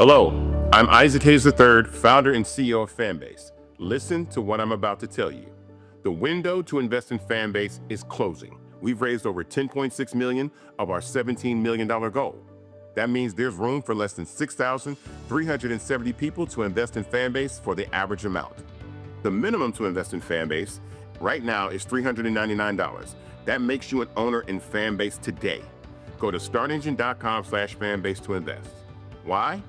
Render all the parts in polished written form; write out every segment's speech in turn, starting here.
Hello, I'm Isaac Hayes III, founder and CEO of Fanbase. Listen to what I'm about to tell you. The window to invest in Fanbase is closing. We've raised over $10.6 million of our $17 million goal. That means there's room for less than 6,370 people to invest in Fanbase for the average amount. The minimum to invest in Fanbase right now is $399. That makes you an owner in Fanbase today. Go to startengine.com/fanbase to invest. Why?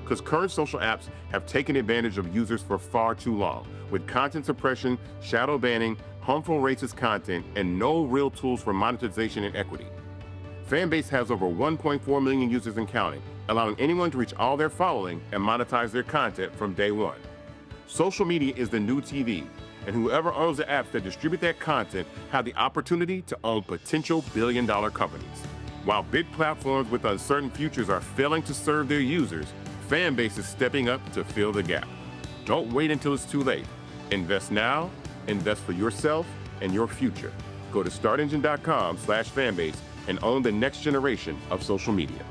Because current social apps have taken advantage of users for far too long, with content suppression, shadow banning, harmful racist content, and no real tools for monetization and equity. Fanbase has over 1.4 million users and counting, allowing anyone to reach all their following and monetize their content from day one. Social media is the new TV, and whoever owns the apps that distribute that content have the opportunity to own potential billion-dollar companies. While big platforms with uncertain futures are failing to serve their users, Fanbase is stepping up to fill the gap. Don't wait until it's too late. Invest now, invest for yourself and your future. Go to startengine.com/fanbase and own the next generation of social media.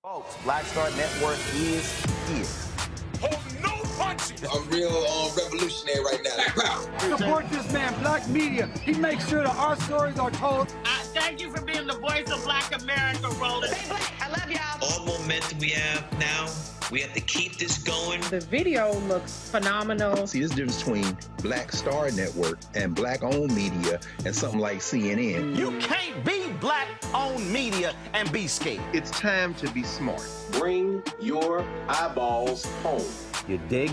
Folks, Black Star Network is here. I'm real revolutionary right now. Support this man, Black Media. He makes sure that our stories are told. Thank you for being the voice of Black America, Roland. Stay black. I love y'all. All momentum we have now, we have to keep this going. The video looks phenomenal. See, there's a difference between Black Star Network and Black-owned media and something like CNN. You can't be Black-owned media and be scared. It's time to be smart. Bring your eyeballs home. You dig?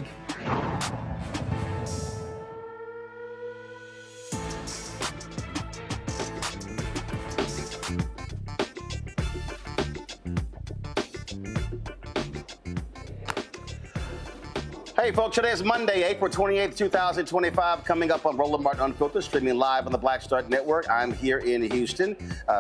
Hey folks, today is Monday, April 28th, 2025, coming up on Roland Martin Unfiltered, streaming live on the Black Star Network. I'm here in Houston.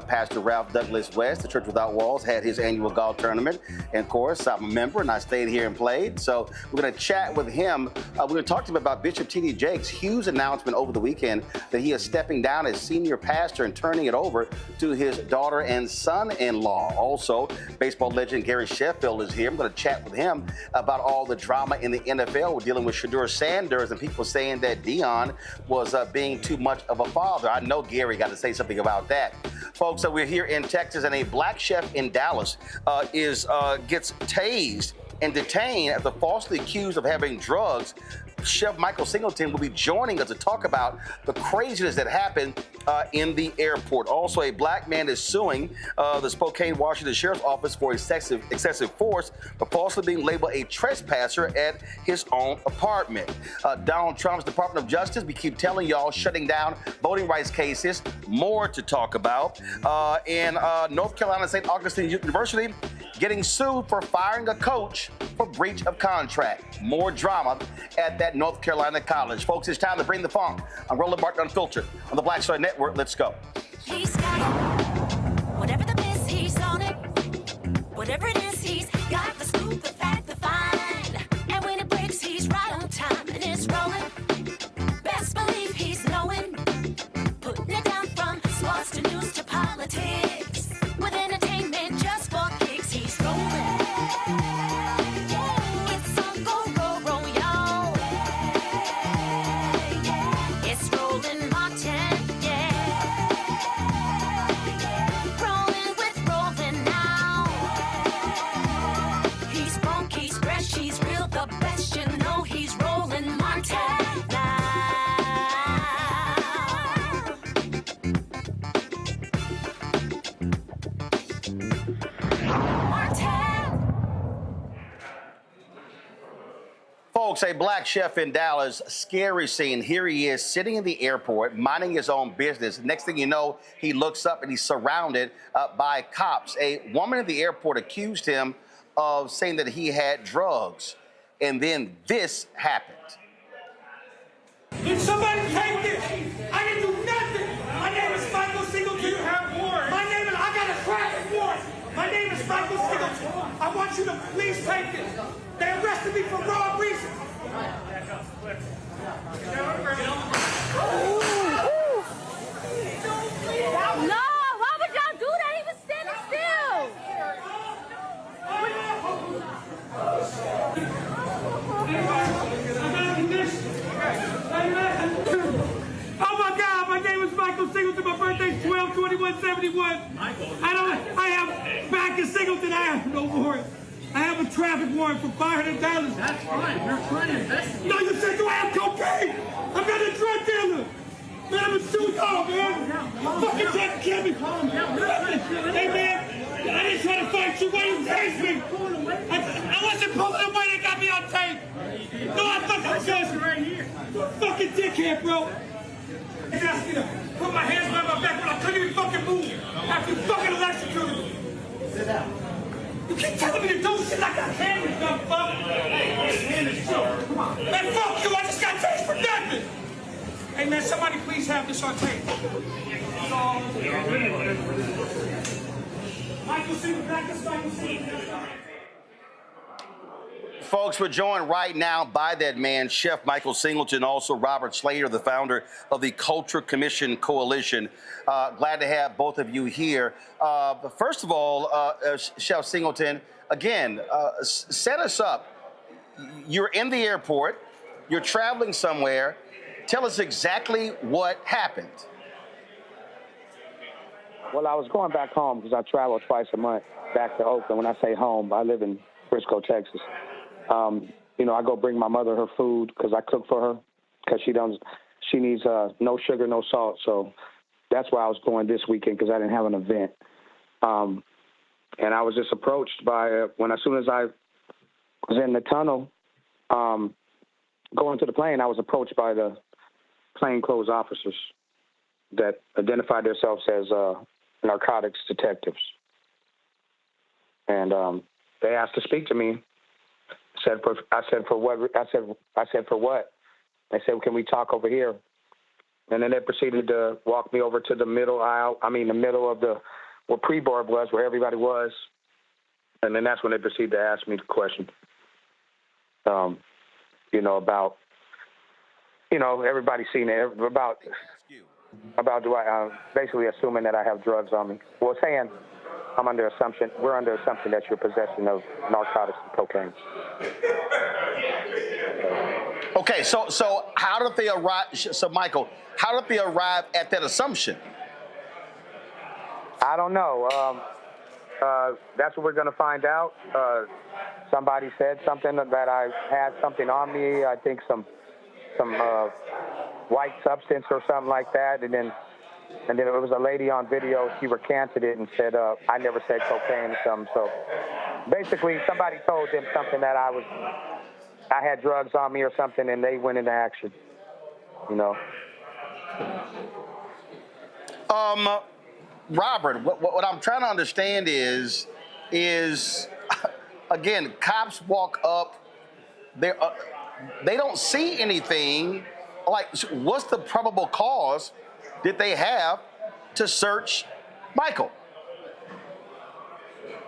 Pastor Ralph Douglas West, the Church Without Walls, had his annual golf tournament. And of course, I'm a member and I stayed here and played. So we're going to chat with him. We're going to talk to him about Bishop T.D. Jakes' huge announcement over the weekend that he is stepping down as senior pastor and turning it over to his daughter and son-in-law. Also, baseball legend Gary Sheffield is here. I'm going to chat with him about all the drama in the NFL. We're dealing with Shedeur Sanders and people saying that Deion was being too much of a father. I know Gary got to say something about that. Folks, we're here in Texas, and a black chef in Dallas gets tased and detained after falsely accused of having drugs. Chef Michael Singleton will be joining us to talk about the craziness that happened in the airport. Also, a black man is suing the Spokane, Washington Sheriff's Office for excessive force for falsely being labeled a trespasser at his own apartment. Donald Trump's Department of Justice, we keep telling y'all, shutting down voting rights cases. More to talk about. In North Carolina, St. Augustine University, getting sued for firing a coach for breach of contract. More drama at that North Carolina college. Folks, it's time to bring the funk. I'm Roland Martin Unfiltered on the Black Star Network. Let's go. He's got it. Whatever the miss, he's on it. Whatever it is, he's got the scoop, the fact, the find. And when it breaks, he's right on time and it's rolling. Best believe he's knowing. Putting it down from sports to news to politics. With entertainment just for kicks, he's rolling. It's on go, y'all. It's Roland Martin, yeah. Rolling with Roland now. He's funky, he's fresh, he's real, the best, you know he's Roland Martin now. Folks, a black chef in Dallas, scary scene. Here he is sitting in the airport, minding his own business. Next thing you know, he looks up and he's surrounded by cops. A woman at the airport accused him of saying that he had drugs. And then this happened. Did somebody take this? I didn't do nothing. My name is Michael Singleton. You have warrant. I got a traffic warrant. My name is Michael Singleton. I want you to please take this. They arrested me for wrong reasons. Oh my God, my name is Michael Singleton. My birthday's 12/21/71. I have back in Singleton. I have no warrant. I have a traffic warrant for $500. That's fine. You're trying to investigate. No, you said do I have cocaine? I'm not a drug dealer. Man, I'm a suit dog, man. You fucking trying to kill me. Hey, man, I didn't try to fight you. Why you tased me? I wasn't pulling away. They got me on tape. No, I fucking was. Right here. You fucking dickhead, bro. He asked me to put my hands behind my back when I couldn't even fucking move after you fucking electrocuted me. Sit down. You keep telling me to do shit like I can't, you dumb fuck. Come on. Man, fuck you. I just got tased for nothing. Hey, man, somebody please have this on tape. Michael Singleton, back to Michael Singleton. Folks, we're joined right now by that man, Chef Michael Singleton, also Robert Slater, the founder of the Culture Commission Coalition. Glad to have both of you here. But first of all, Chef Singleton, again, set us up. You're in the airport. You're traveling somewhere. Tell us exactly what happened. Well, I was going back home because I travel twice a month back to Oakland. When I say home, I live in Frisco, Texas. I go bring my mother her food because I cook for her because she needs no sugar, no salt. So that's why I was going this weekend because I didn't have an event. And I was just approached by as soon as I was in the tunnel going to the plane, I was approached by the plainclothes officers that identified themselves as narcotics detectives. And they asked to speak to me. I said for what? They said, can we talk over here? And then they proceeded to walk me over to the middle aisle. The middle of where pre-board was, where everybody was. And then that's when they proceeded to ask me the question. About, everybody seen it, about do I, basically assuming that I have drugs on me. Well, saying we're under assumption that you're possessing of narcotics and cocaine. Okay, so how did they arrive? So, Michael, how did they arrive at that assumption? I don't know. That's what we're going to find out. Somebody said something that I had something on me. I think some white substance or something like that, and then it was a lady on video. She recanted it and said, I never said cocaine or something. So basically, somebody told them something that I had drugs on me or something, and they went into action. Robert, what I'm trying to understand is again, cops walk up, they don't see anything. Like, what's the probable cause did they have to search Michael?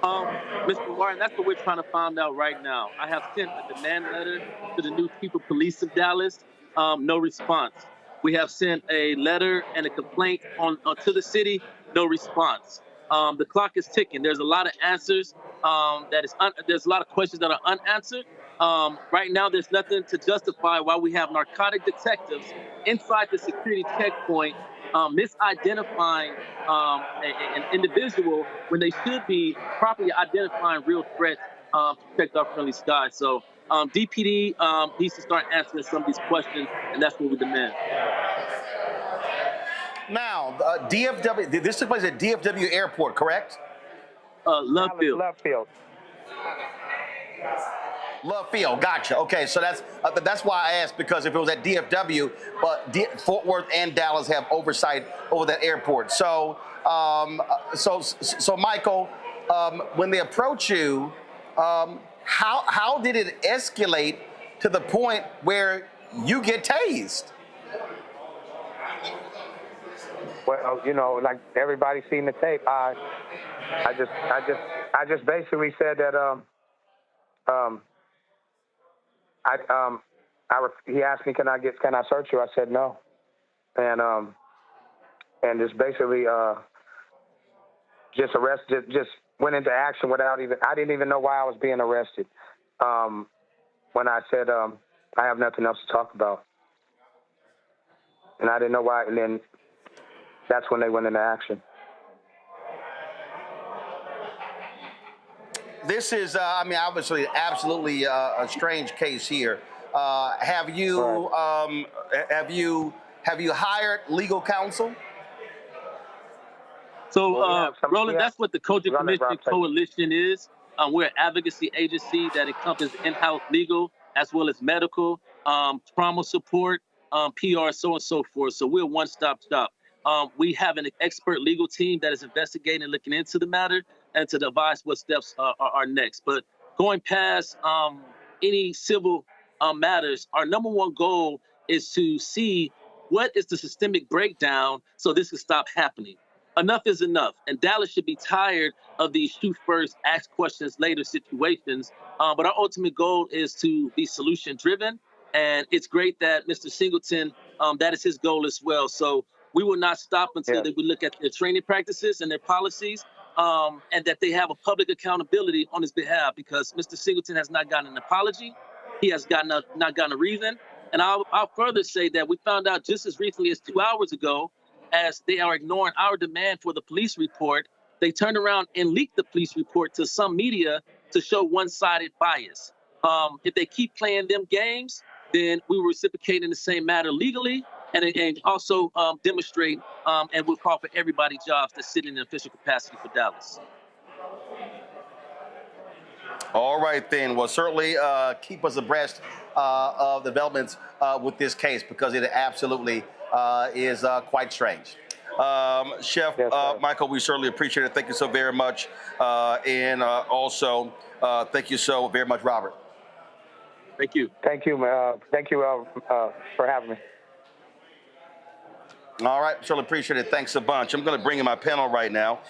Mr. Warren, that's what we're trying to find out right now. I have sent a demand letter to the new chief of police of Dallas. No response. We have sent a letter and a complaint to the city. No response. The clock is ticking. There's a lot of answers. There's a lot of questions that are unanswered. Right now, there's nothing to justify why we have narcotic detectives inside the security checkpoint misidentifying an individual when they should be properly identifying real threats to protect our friendly skies. So DPD needs to start answering some of these questions, and that's what we demand. Now, DFW, this took place at DFW Airport, correct? Love Field. Love Field, gotcha. Okay, so that's why I asked, because if it was at DFW, but Fort Worth and Dallas have oversight over that airport. So, so Michael, when they approach you, how did it escalate to the point where you get tased? Well, like everybody's seen the tape. I just basically said that he asked me, can I search you? I said no, and just basically just went into action without I didn't even know why I was being arrested. when I said I have nothing else to talk about. And I didn't know why. And then that's when they went into action. This is, obviously, absolutely a strange case here. Have you hired legal counsel? So, Roland, that's what the Kojak Commission Coalition is. We're an advocacy agency that encompasses in-house legal as well as medical, trauma support, PR, so on and so forth. So we're a one-stop shop. We have an expert legal team that is investigating and looking into the matter and to advise what steps are next. But going past any civil matters, our number one goal is to see what is the systemic breakdown so this can stop happening. Enough is enough. And Dallas should be tired of these shoot first, ask questions later situations. But our ultimate goal is to be solution driven. And it's great that Mr. Singleton, that is his goal as well. So we will not stop until we look at their training practices and their policies, and that they have a public accountability on his behalf, because Mr. Singleton has not gotten an apology. He has not gotten a reason. And I'll further say that we found out just as recently as 2 hours ago, as they are ignoring our demand for the police report, they turned around and leaked the police report to some media to show one-sided bias. If they keep playing them games, then we will reciprocate in the same matter legally and also demonstrate and we'll call for everybody jobs that sit in an official capacity for Dallas. All right, then. Well, certainly keep us abreast of developments with this case, because it absolutely is quite strange. Chef Michael, we certainly appreciate it. Thank you so very much. And also, thank you so very much, Robert. Thank you. Thank you. Thank you for having me. All right, certainly appreciate it. Thanks a bunch. I'm going to bring in my panel right now.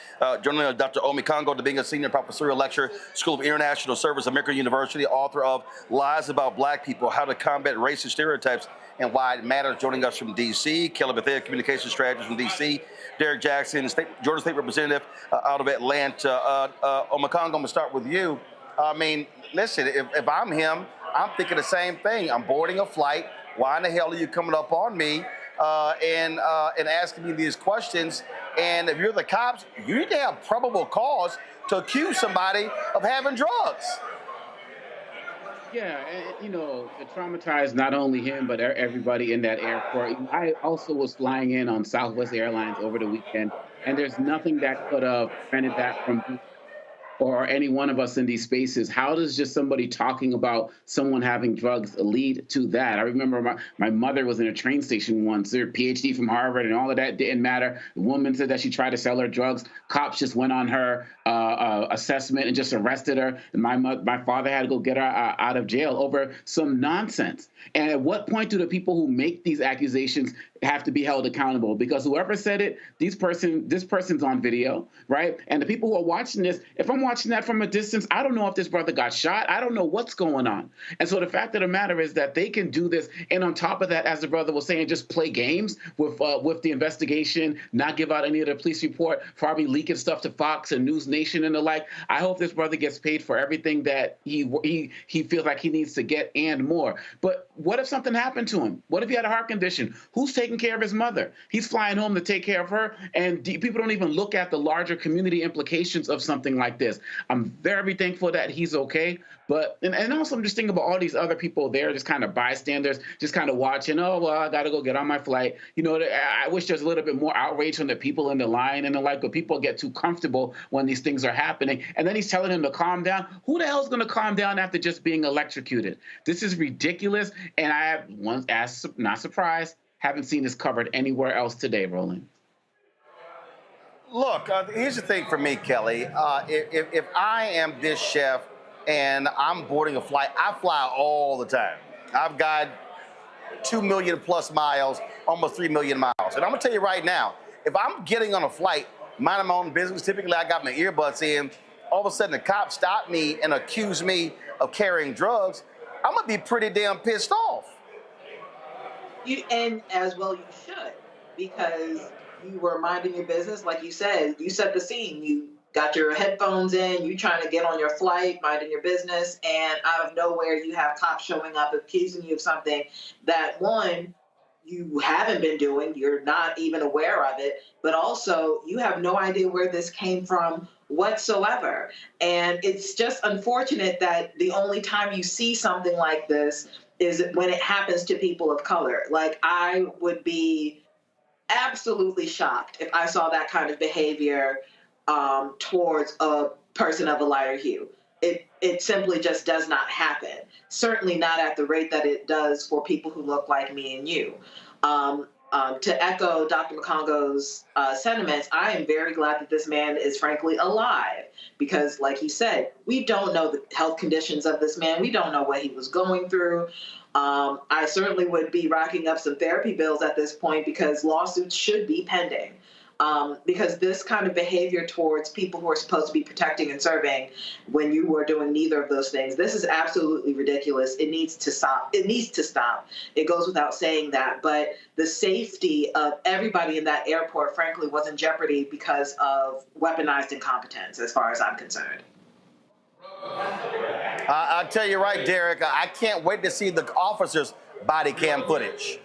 Joining us, Dr. Omi Kongo, being a senior professorial lecturer, School of International Service, American University, author of Lies About Black People, How to Combat Racist Stereotypes and Why It Matters. Joining us from D.C., Kelly Bethea, communication strategist from D.C., Derek Jackson, Georgia State Representative out of Atlanta. Omi Kongo, I'm going to start with you. I mean, listen, if I'm him, I'm thinking the same thing. I'm boarding a flight. Why in the hell are you coming up on me? And asking me these questions, and if you're the cops, you need to have probable cause to accuse somebody of having drugs. Yeah, and, it traumatized not only him, but everybody in that airport. I also was flying in on Southwest Airlines over the weekend, and there's nothing that could have prevented that from or any one of us in these spaces. How does just somebody talking about someone having drugs lead to that? I remember my mother was in a train station once, her PhD from Harvard and all of that didn't matter. The woman said that she tried to sell her drugs. Cops just went on her assessment and just arrested her. And my father had to go get her out of jail over some nonsense. And at what point do the people who make these accusations have to be held accountable? Because whoever said it, this person's on video, right? And the people who are watching this, if I'm watching that from a distance, I don't know if this brother got shot. I don't know what's going on. And so the fact of the matter is that they can do this. And on top of that, as the brother was saying, just play games with the investigation, not give out any of the police report, probably leaking stuff to Fox and News Nation and the like. I hope this brother gets paid for everything that he feels like he needs to get and more. But what if something happened to him? What if he had a heart condition? Who's taking care of his mother? He's flying home to take care of her, and people don't even look at the larger community implications of something like this. I'm very thankful that he's okay, but and also I'm just thinking about all these other people there, just kind of bystanders, just kind of watching. Oh well, I got to go get on my flight. I wish there's a little bit more outrage from the people in the line and the like, but people get too comfortable when these things are happening. And then he's telling him to calm down. Who the hell is going to calm down after just being electrocuted? This is ridiculous. And I have once asked, not surprised, haven't seen this covered anywhere else today, Roland. Look, here's the thing for me, Kelly. If I am this chef and I'm boarding a flight, I fly all the time. I've got 2 million plus miles, almost 3 million miles. And I'm going to tell you right now, if I'm getting on a flight, minding my own business, typically I got my earbuds in, all of a sudden the cops stop me and accuse me of carrying drugs, I'm going to be pretty damn pissed off. And as well you should, because you were minding your business. Like you said, you set the scene. You got your headphones in, you trying to get on your flight, minding your business, and out of nowhere you have cops showing up accusing you of something that, one, you haven't been doing, you're not even aware of it, but also you have no idea where this came from whatsoever. And it's just unfortunate that the only time you see something like this is when it happens to people of color. Like, I would be absolutely shocked if I saw that kind of behavior towards a person of a lighter hue. It simply just does not happen. Certainly not at the rate that it does for people who look like me and you. To echo Dr. Makongo's sentiments, I am very glad that this man is frankly alive because, like he said, we don't know the health conditions of this man. We don't know what he was going through. I certainly would be racking up some therapy bills at this point because lawsuits should be pending. Because this kind of behavior towards people who are supposed to be protecting and serving when you are doing neither of those things, this is absolutely ridiculous. It needs to stop. It needs to stop. It goes without saying that. But the safety of everybody in that airport, frankly, was in jeopardy because of weaponized incompetence, as far as I'm concerned. I'll tell you right, Derek, I can't wait to see the officers' body cam footage.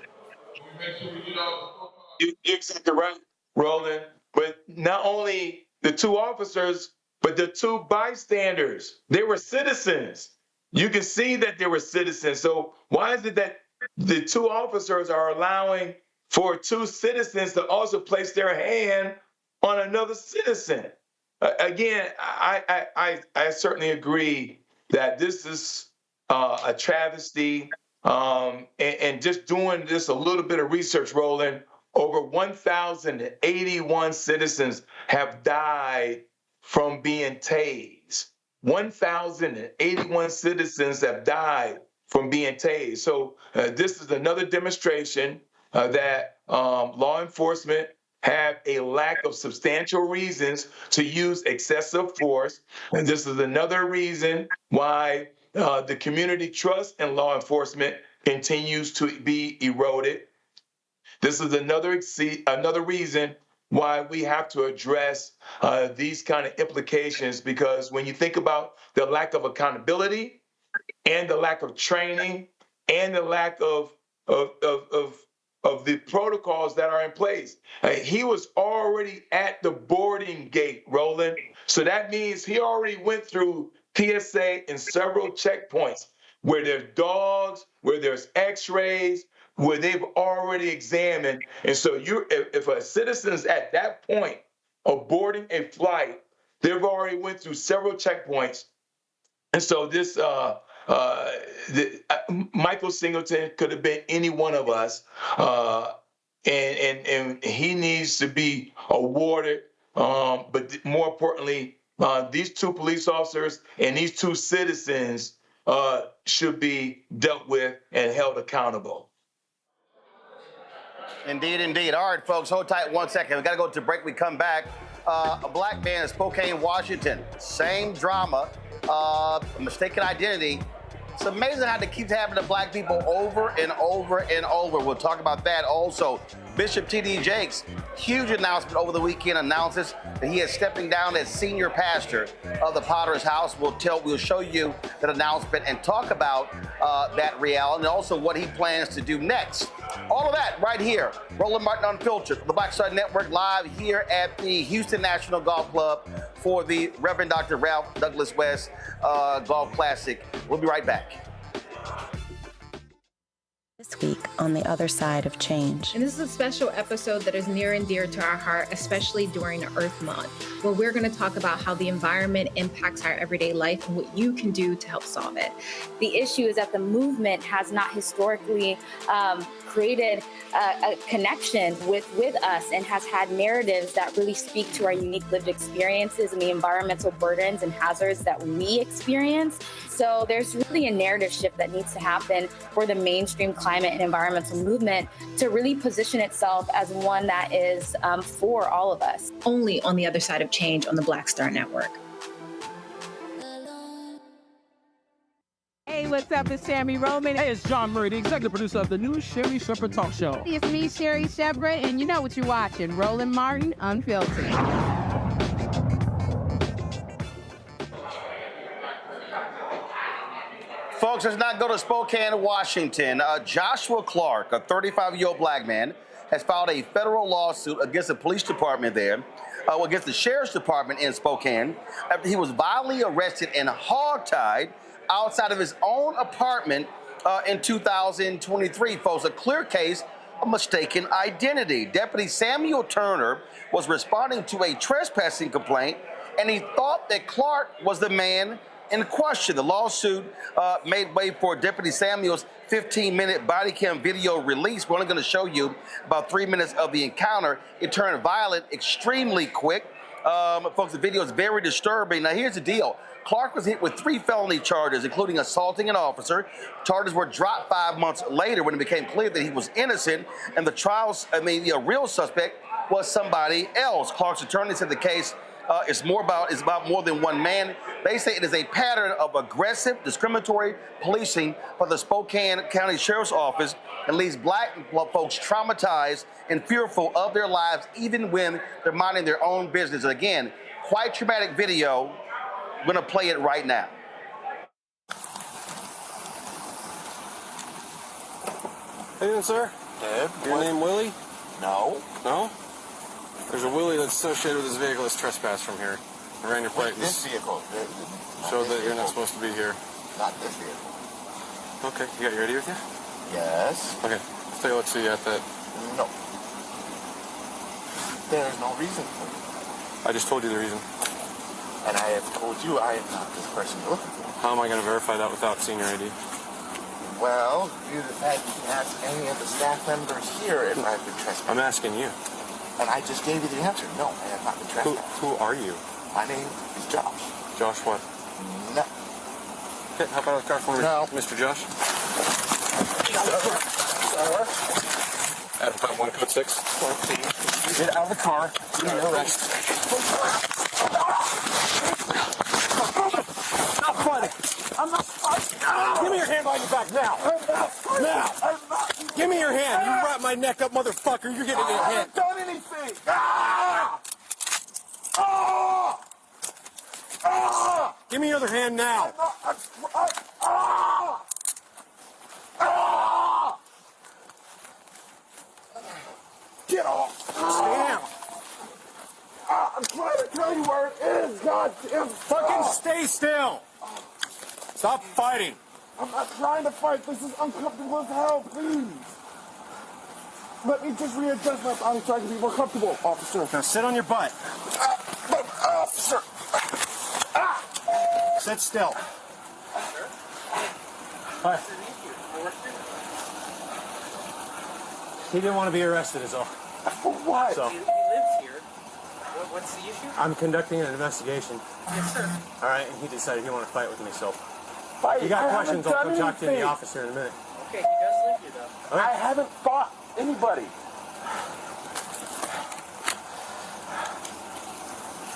You're exactly right, Roland. But not only the two officers, but the two bystanders, they were citizens. You can see that they were citizens. So why is it that the two officers are allowing for two citizens to also place their hand on another citizen? Again, I certainly agree that this is a travesty. And just doing this a little bit of research, Roland, over 1,081 citizens have died from being tased. 1,081 citizens have died from being tased. So this is another demonstration that law enforcement have a lack of substantial reasons to use excessive force. And this is another reason why the community trust in law enforcement continues to be eroded. This is another reason why we have to address these kind of implications, because when you think about the lack of accountability and the lack of training and the lack of the protocols that are in place. He was already at the boarding gate, Roland. So that means he already went through TSA and several checkpoints where there's dogs, where there's x-rays, where they've already examined. And so if a citizen's at that point of boarding a flight, they've already went through several checkpoints. And so this Michael Singleton could have been any one of us, and he needs to be awarded. But more importantly, these two police officers and these two citizens should be dealt with and held accountable. Indeed, indeed. All right, folks, hold tight 1 second. We got to go to break. We come back. A black man in Spokane, Washington. Same drama. Mistaken identity. It's amazing how they keep having the black people over and over and over. We'll talk about that also. Bishop T.D. Jakes, huge announcement over the weekend, announces that he is stepping down as senior pastor of the Potter's House. We'll show you that announcement and talk about that reality and also what he plans to do next. All of that right here. Roland Martin Unfiltered, the Black Star Network, live here at the Houston National Golf Club for the Reverend Dr. Ralph Douglas West Golf Classic. We'll be right back. This week on The Other Side of Change. And this is a special episode that is near and dear to our heart, especially during Earth Month, where we're going to talk about how the environment impacts our everyday life and what you can do to help solve it. The issue is that the movement has not historically created a connection with us and has had narratives that really speak to our unique lived experiences and the environmental burdens and hazards that we experience. So there's really a narrative shift that needs to happen for the mainstream climate and environmental movement to really position itself as one that is for all of us. Only on The Other Side of Change on the Black Star Network. Hey, what's up? It's Sammy Roman. Hey, it's John Murray, the executive producer of the new Sherry Shepherd Talk Show. It's me, Sherry Shepherd, and you know what you're watching, Roland Martin Unfiltered. folks, let's not go to Spokane, Washington. Joshua Clark, a 35-year-old black man, has filed a federal lawsuit against the police department there, against the sheriff's department in Spokane, after he was violently arrested and hogtied outside of his own apartment in 2023. Folks, a clear case of mistaken identity. Deputy Samuel Turner was responding to a trespassing complaint, and he thought that Clark was the man in question. The lawsuit made way for Deputy Samuel's 15-minute body cam video release. We're only going to show you about 3 minutes of the encounter. It turned violent extremely quick. Folks, the video is very disturbing. Now, here's the deal. Clark was hit with 3 felony charges, including assaulting an officer. Charges were dropped 5 months later when it became clear that he was innocent, and the real suspect was somebody else. Clark's attorney said the case is about more than one man. They say it is a pattern of aggressive, discriminatory policing by the Spokane County Sheriff's Office and leaves black folks traumatized and fearful of their lives even when they're minding their own business. And again, quite traumatic video. We're going to play it right now. How you doing, sir? Good. Your name Willie? No. No? There's a Willie that's associated with this vehicle that's trespassed from here. I ran your plate. This vehicle. Show that you're not supposed to be here. Not this vehicle. Okay. You got your ID with you? Yes. Okay. Let's take a look, see you at that. No. There's no reason for it. I just told you the reason. And I have told you I am not this person you're looking for. How am I going to verify that without seeing your ID? Well, due to the fact you can ask any of the staff members here if I've been trespassed. I'm asking you. And I just gave you the answer. No, I have not been trespassed. Who are you? My name is Josh. Josh what? No. Okay, hop out of the car for me, No. Mr. Josh. Sir. Adam 51 code 6. Please. Get out of the car. You're under arrest. Not funny. I'm not funny. Give me your hand behind your back now. Now. Give me your hand. You wrap my neck up, motherfucker. You're getting your hand. I haven't done anything. Ah! Ah! Ah! Give me your other hand now. Ah! Ah! Get off. Stay down. I'm trying to tell you where it is, goddamn. Fucking stay still. Stop fighting. I'm not trying to fight. This is uncomfortable as hell, please. Let me just readjust my... I'm trying to be more comfortable, officer. Now sit on your butt. Officer. Sit still. Hi. He didn't want to be arrested is all. For what? So. He lives here. What's the issue? I'm conducting an investigation. Yes, sir. All right, and he decided he wanted to fight with me, so. Fight? You got I questions, haven't I'll done come talk to you in the anything. office here in a minute. Okay, he does live here, though. I haven't fought anybody.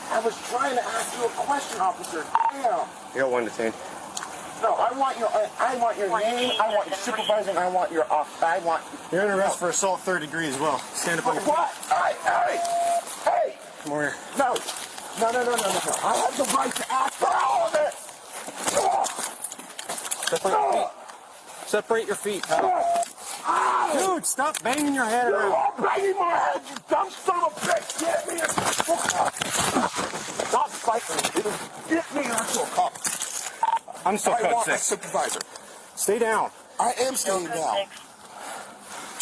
I was trying to ask you a question, officer. Damn. You got one detained. No, I want your name. I want your supervisor. And I want your You're under arrest for assault 3rd degree as well. Stand up on your feet. What? Hey! Come over here. No. I have the right to ask for all of it. Separate your feet. Dude, stop banging your head You're around. all banging my head, you dumb son of a bitch. Get me a... Stop fighting, dude. Get me into a cop. I'm still I code want 6. my supervisor. Stay down. I am staying down.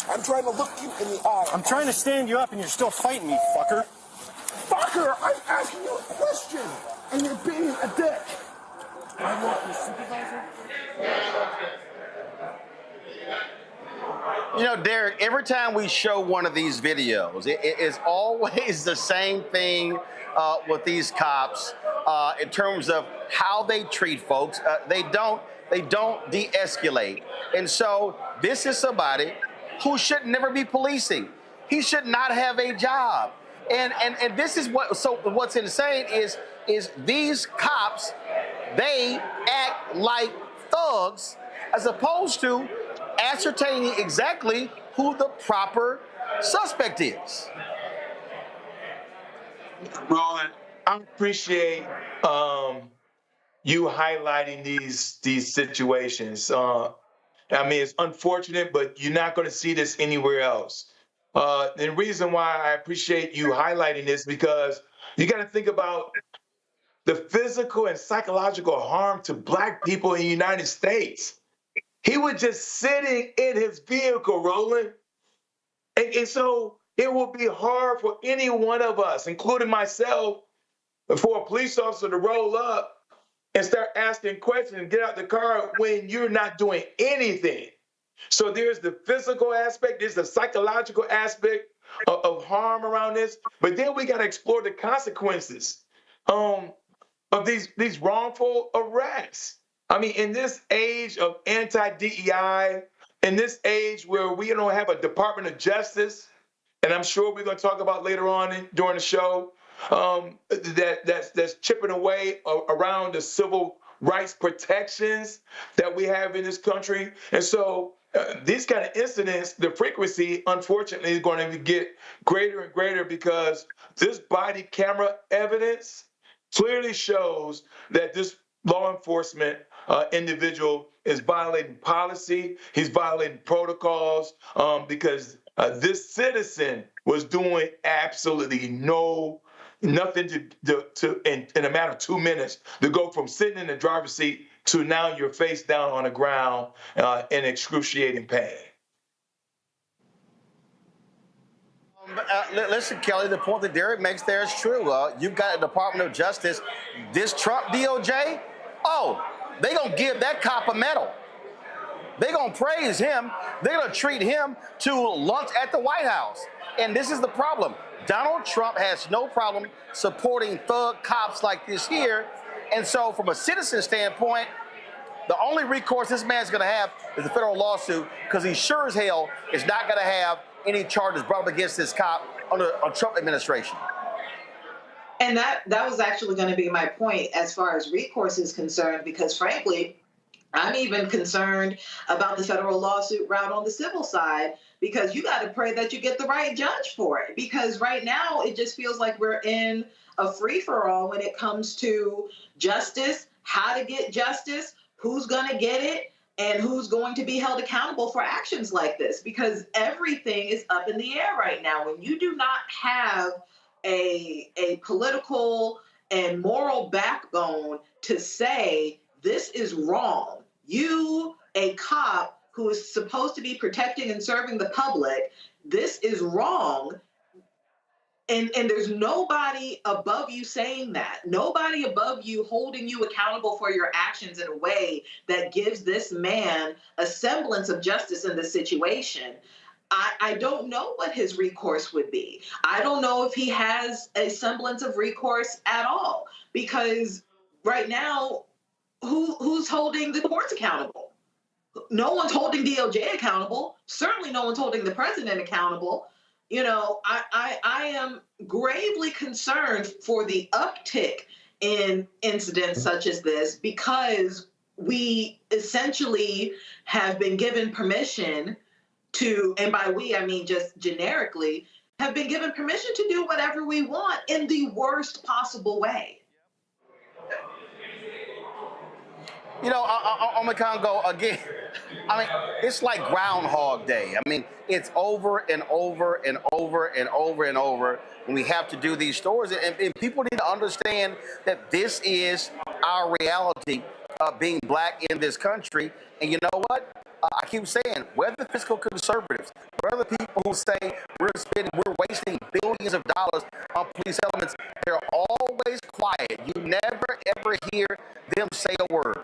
I'm trying to look you in the eye. I'm trying to stand you up and you're still fighting me, fucker. Fucker, I'm asking you a question, and you're being a dick. I want your supervisor. You know, Derek, every time we show one of these videos, it is always the same thing with these cops in terms of how they treat folks. They don't de-escalate. And so this is somebody who should never be policing. He should not have a job. And this is what's insane is these cops, they act like thugs as opposed to ascertaining exactly who the proper suspect is. Roland, I appreciate you highlighting these situations. I mean, it's unfortunate, but you're not going to see this anywhere else. The reason why I appreciate you highlighting this because you got to think about the physical and psychological harm to Black people in the United States. He was just sitting in his vehicle, Roland. And so it will be hard for any one of us, including myself, for a police officer to roll up and start asking questions and get out the car when you're not doing anything. So there's the physical aspect, there's the psychological aspect of harm around this, but then we got to explore the consequences of these wrongful arrests. I mean, in this age of anti-DEI, in this age where we don't have a Department of Justice, and I'm sure we're going to talk about later on during the show, that's chipping away around the civil rights protections that we have in this country. And so these kind of incidents, the frequency, unfortunately, is going to get greater and greater because this body camera evidence clearly shows that this law enforcement individual is violating policy, he's violating protocols, because this citizen was doing absolutely nothing to in a matter of 2 minutes to go from sitting in the driver's seat to now you're face down on the ground in excruciating pain. Listen, Kelly, the point that Derek makes there is true. You've got a Department of Justice. This Trump DOJ, they're going to give that cop a medal. They're going to praise him. They're going to treat him to lunch at the White House. And this is the problem. Donald Trump has no problem supporting thug cops like this here. And so from a citizen standpoint, the only recourse this man's going to have is a federal lawsuit because he sure as hell is not going to have any charges brought up against this cop under a Trump administration. And that was actually going to be my point as far as recourse is concerned, because frankly, I'm even concerned about the federal lawsuit route on the civil side, because you got to pray that you get the right judge for it. Because right now, it just feels like we're in a free-for-all when it comes to justice, how to get justice, who's going to get it, and who's going to be held accountable for actions like this. Because everything is up in the air right now. When you do not have a political and moral backbone to say this is wrong, you, a cop who is supposed to be protecting and serving the public, this is wrong. And there's nobody above you saying that, nobody above you holding you accountable for your actions in a way that gives this man a semblance of justice in this situation. I don't know what his recourse would be. I don't know if he has a semblance of recourse at all, because right now, who's holding the courts accountable? No one's holding DOJ accountable. Certainly no one's holding the president accountable. You know, I am gravely concerned for the uptick in incidents such as this, because we essentially have been given permission to, and by we, I mean just generically, have been given permission to do whatever we want in the worst possible way. You know, I'm going to kind of go again. I mean, it's like Groundhog Day. I mean, it's over and over and over and over and over when we have to do these stories. And people need to understand that this is our reality of being black in this country. And you know what? I keep saying, whether fiscal conservatives, whether people who say we're wasting billions of dollars on police elements, they're always quiet. You never, ever hear them say a word.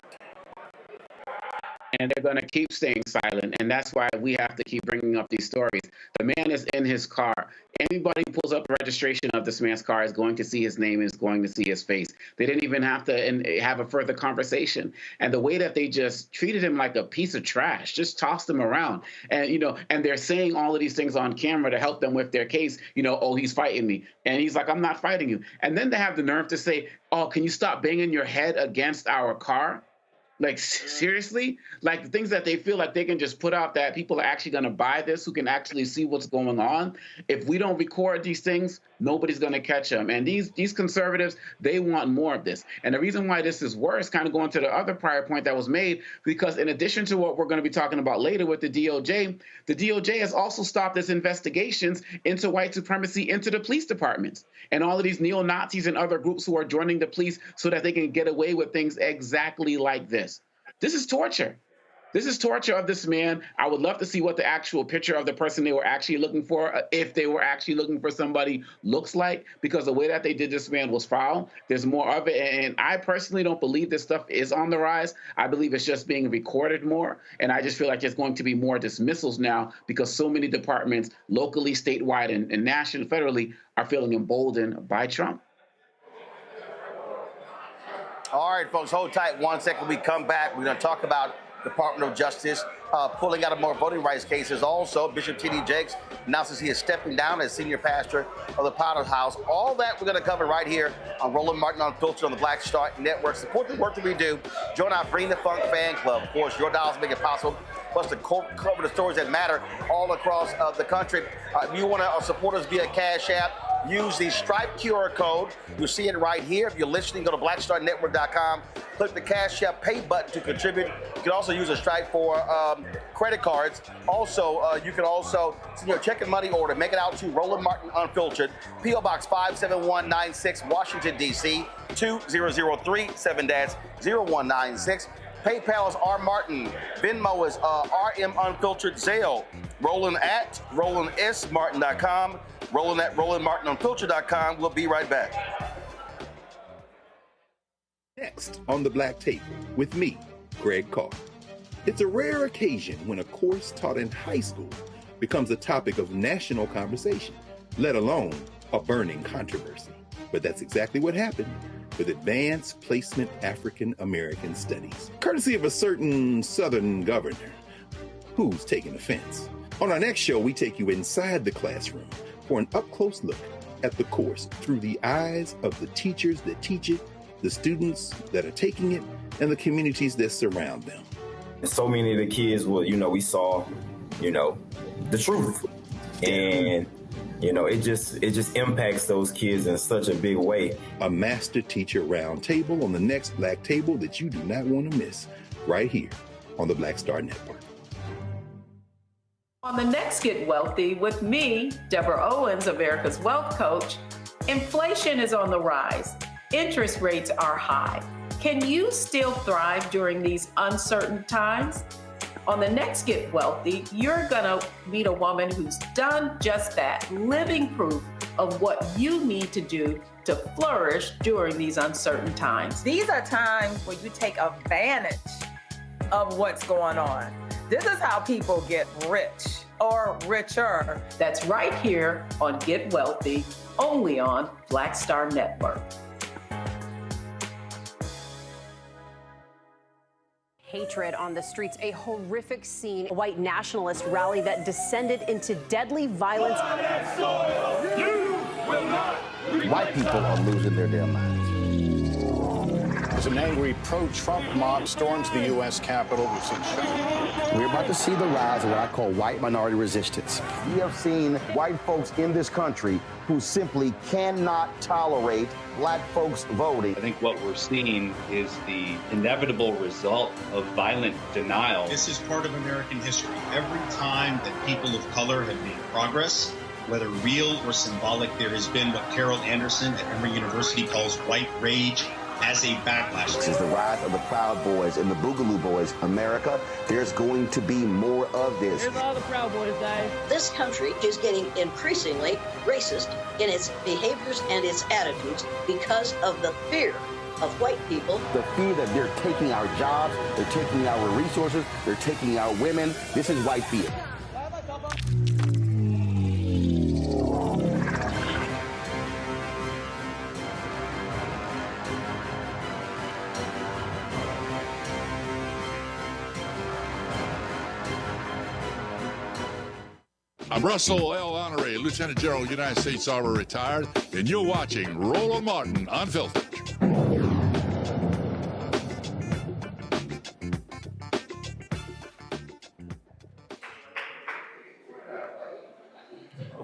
And they're going to keep staying silent. And that's why we have to keep bringing up these stories. The man is in his car. Anybody who pulls up the registration of this man's car is going to see his name, is going to see his face. They didn't even have to have a further conversation. And the way that they just treated him like a piece of trash, just tossed him around. And, you know, and they're saying all of these things on camera to help them with their case. You know, oh, he's fighting me. And he's like, I'm not fighting you. And then they have the nerve to say, oh, can you stop banging your head against our car? Like, seriously? Like, the things that they feel like they can just put out that people are actually going to buy this, who can actually see what's going on. If we don't record these things, nobody's going to catch them. And these conservatives, they want more of this. And the reason why this is worse, kind of going to the other prior point that was made, because in addition to what we're going to be talking about later with the DOJ has also stopped its investigations into white supremacy into the police departments. And all of these neo-Nazis and other groups who are joining the police so that they can get away with things exactly like this. This is torture. This is torture of this man. I would love to see what the actual picture of the person they were actually looking for, if they were actually looking for somebody, looks like, because the way that they did this man was foul. There's more of it. And I personally don't believe this stuff is on the rise. I believe it's just being recorded more. And I just feel like there's going to be more dismissals now because so many departments, locally, statewide, and nationally, federally, are feeling emboldened by Trump. All right, folks, hold tight 1 second. We come back. We're going to talk about Department of Justice pulling out of more voting rights cases. Also, Bishop T.D. Jakes announces he is stepping down as senior pastor of the Potter's House. All that we're going to cover right here on Roland Martin Unfiltered on the Black Star Network. Support the work that we do. Join our Bring the Funk fan club. Of course, your dollars make it possible. Plus, to cover the stories that matter all across the country. If you want to support us via Cash App, use the Stripe QR code. You'll see it right here. If you're listening, go to blackstarnetwork.com. Click the Cash App Pay button to contribute. You can also use a Stripe for credit cards. Also, you can also send your check and money order. Make it out to Roland Martin Unfiltered, P.O. Box 57196, Washington, D.C. 20037 7-0196. PayPal is R. Martin. Venmo is RM Unfiltered. Zelle, Roland at RolandSMartin.com. Roland at RolandMartinUnfiltered.com. We'll be right back. Next on the Black Table with me, Greg Carr. It's a rare occasion when a course taught in high school becomes a topic of national conversation, let alone a burning controversy. But that's exactly what happened with Advanced Placement African American Studies, courtesy of a certain Southern governor who's taking offense. On our next show, we take you inside the classroom for an up-close look at the course through the eyes of the teachers that teach it, the students that are taking it, and the communities that surround them. And so many of the kids we saw, the truth. And, it just impacts those kids in such a big way. A master teacher roundtable on the next Black Table that you do not want to miss, right here on the Black Star Network. On the next Get Wealthy with me, Deborah Owens, America's Wealth Coach, inflation is on the rise. Interest rates are high. Can you still thrive during these uncertain times? On the next Get Wealthy, you're gonna meet a woman who's done just that, living proof of what you need to do to flourish during these uncertain times. These are times where you take advantage of what's going on. This is how people get rich or richer. That's right here on Get Wealthy, only on Black Star Network. Hatred on the streets, a horrific scene, a white nationalist rally that descended into deadly violence. White people are losing their damn minds. As an angry pro-Trump mob storms the U.S. Capitol, we've seen We're about to see the rise of what I call white minority resistance. We have seen white folks in this country who simply cannot tolerate black folks voting. I think what we're seeing is the inevitable result of violent denial. This is part of American history. Every time that people of color have made progress, whether real or symbolic, there has been what Carol Anderson at Emory University calls white rage as a backlash. This is the rise of the Proud Boys and the Boogaloo Boys. America, there's going to be more of this. Here's all the Proud Boys, Dave. This country is getting increasingly racist in its behaviors and its attitudes because of the fear of white people. The fear that they're taking our jobs, they're taking our resources, they're taking our women. This is white fear. I'm Russell L. Honoré, Lieutenant General, United States Army retired, and you're watching Roland Martin Unfiltered.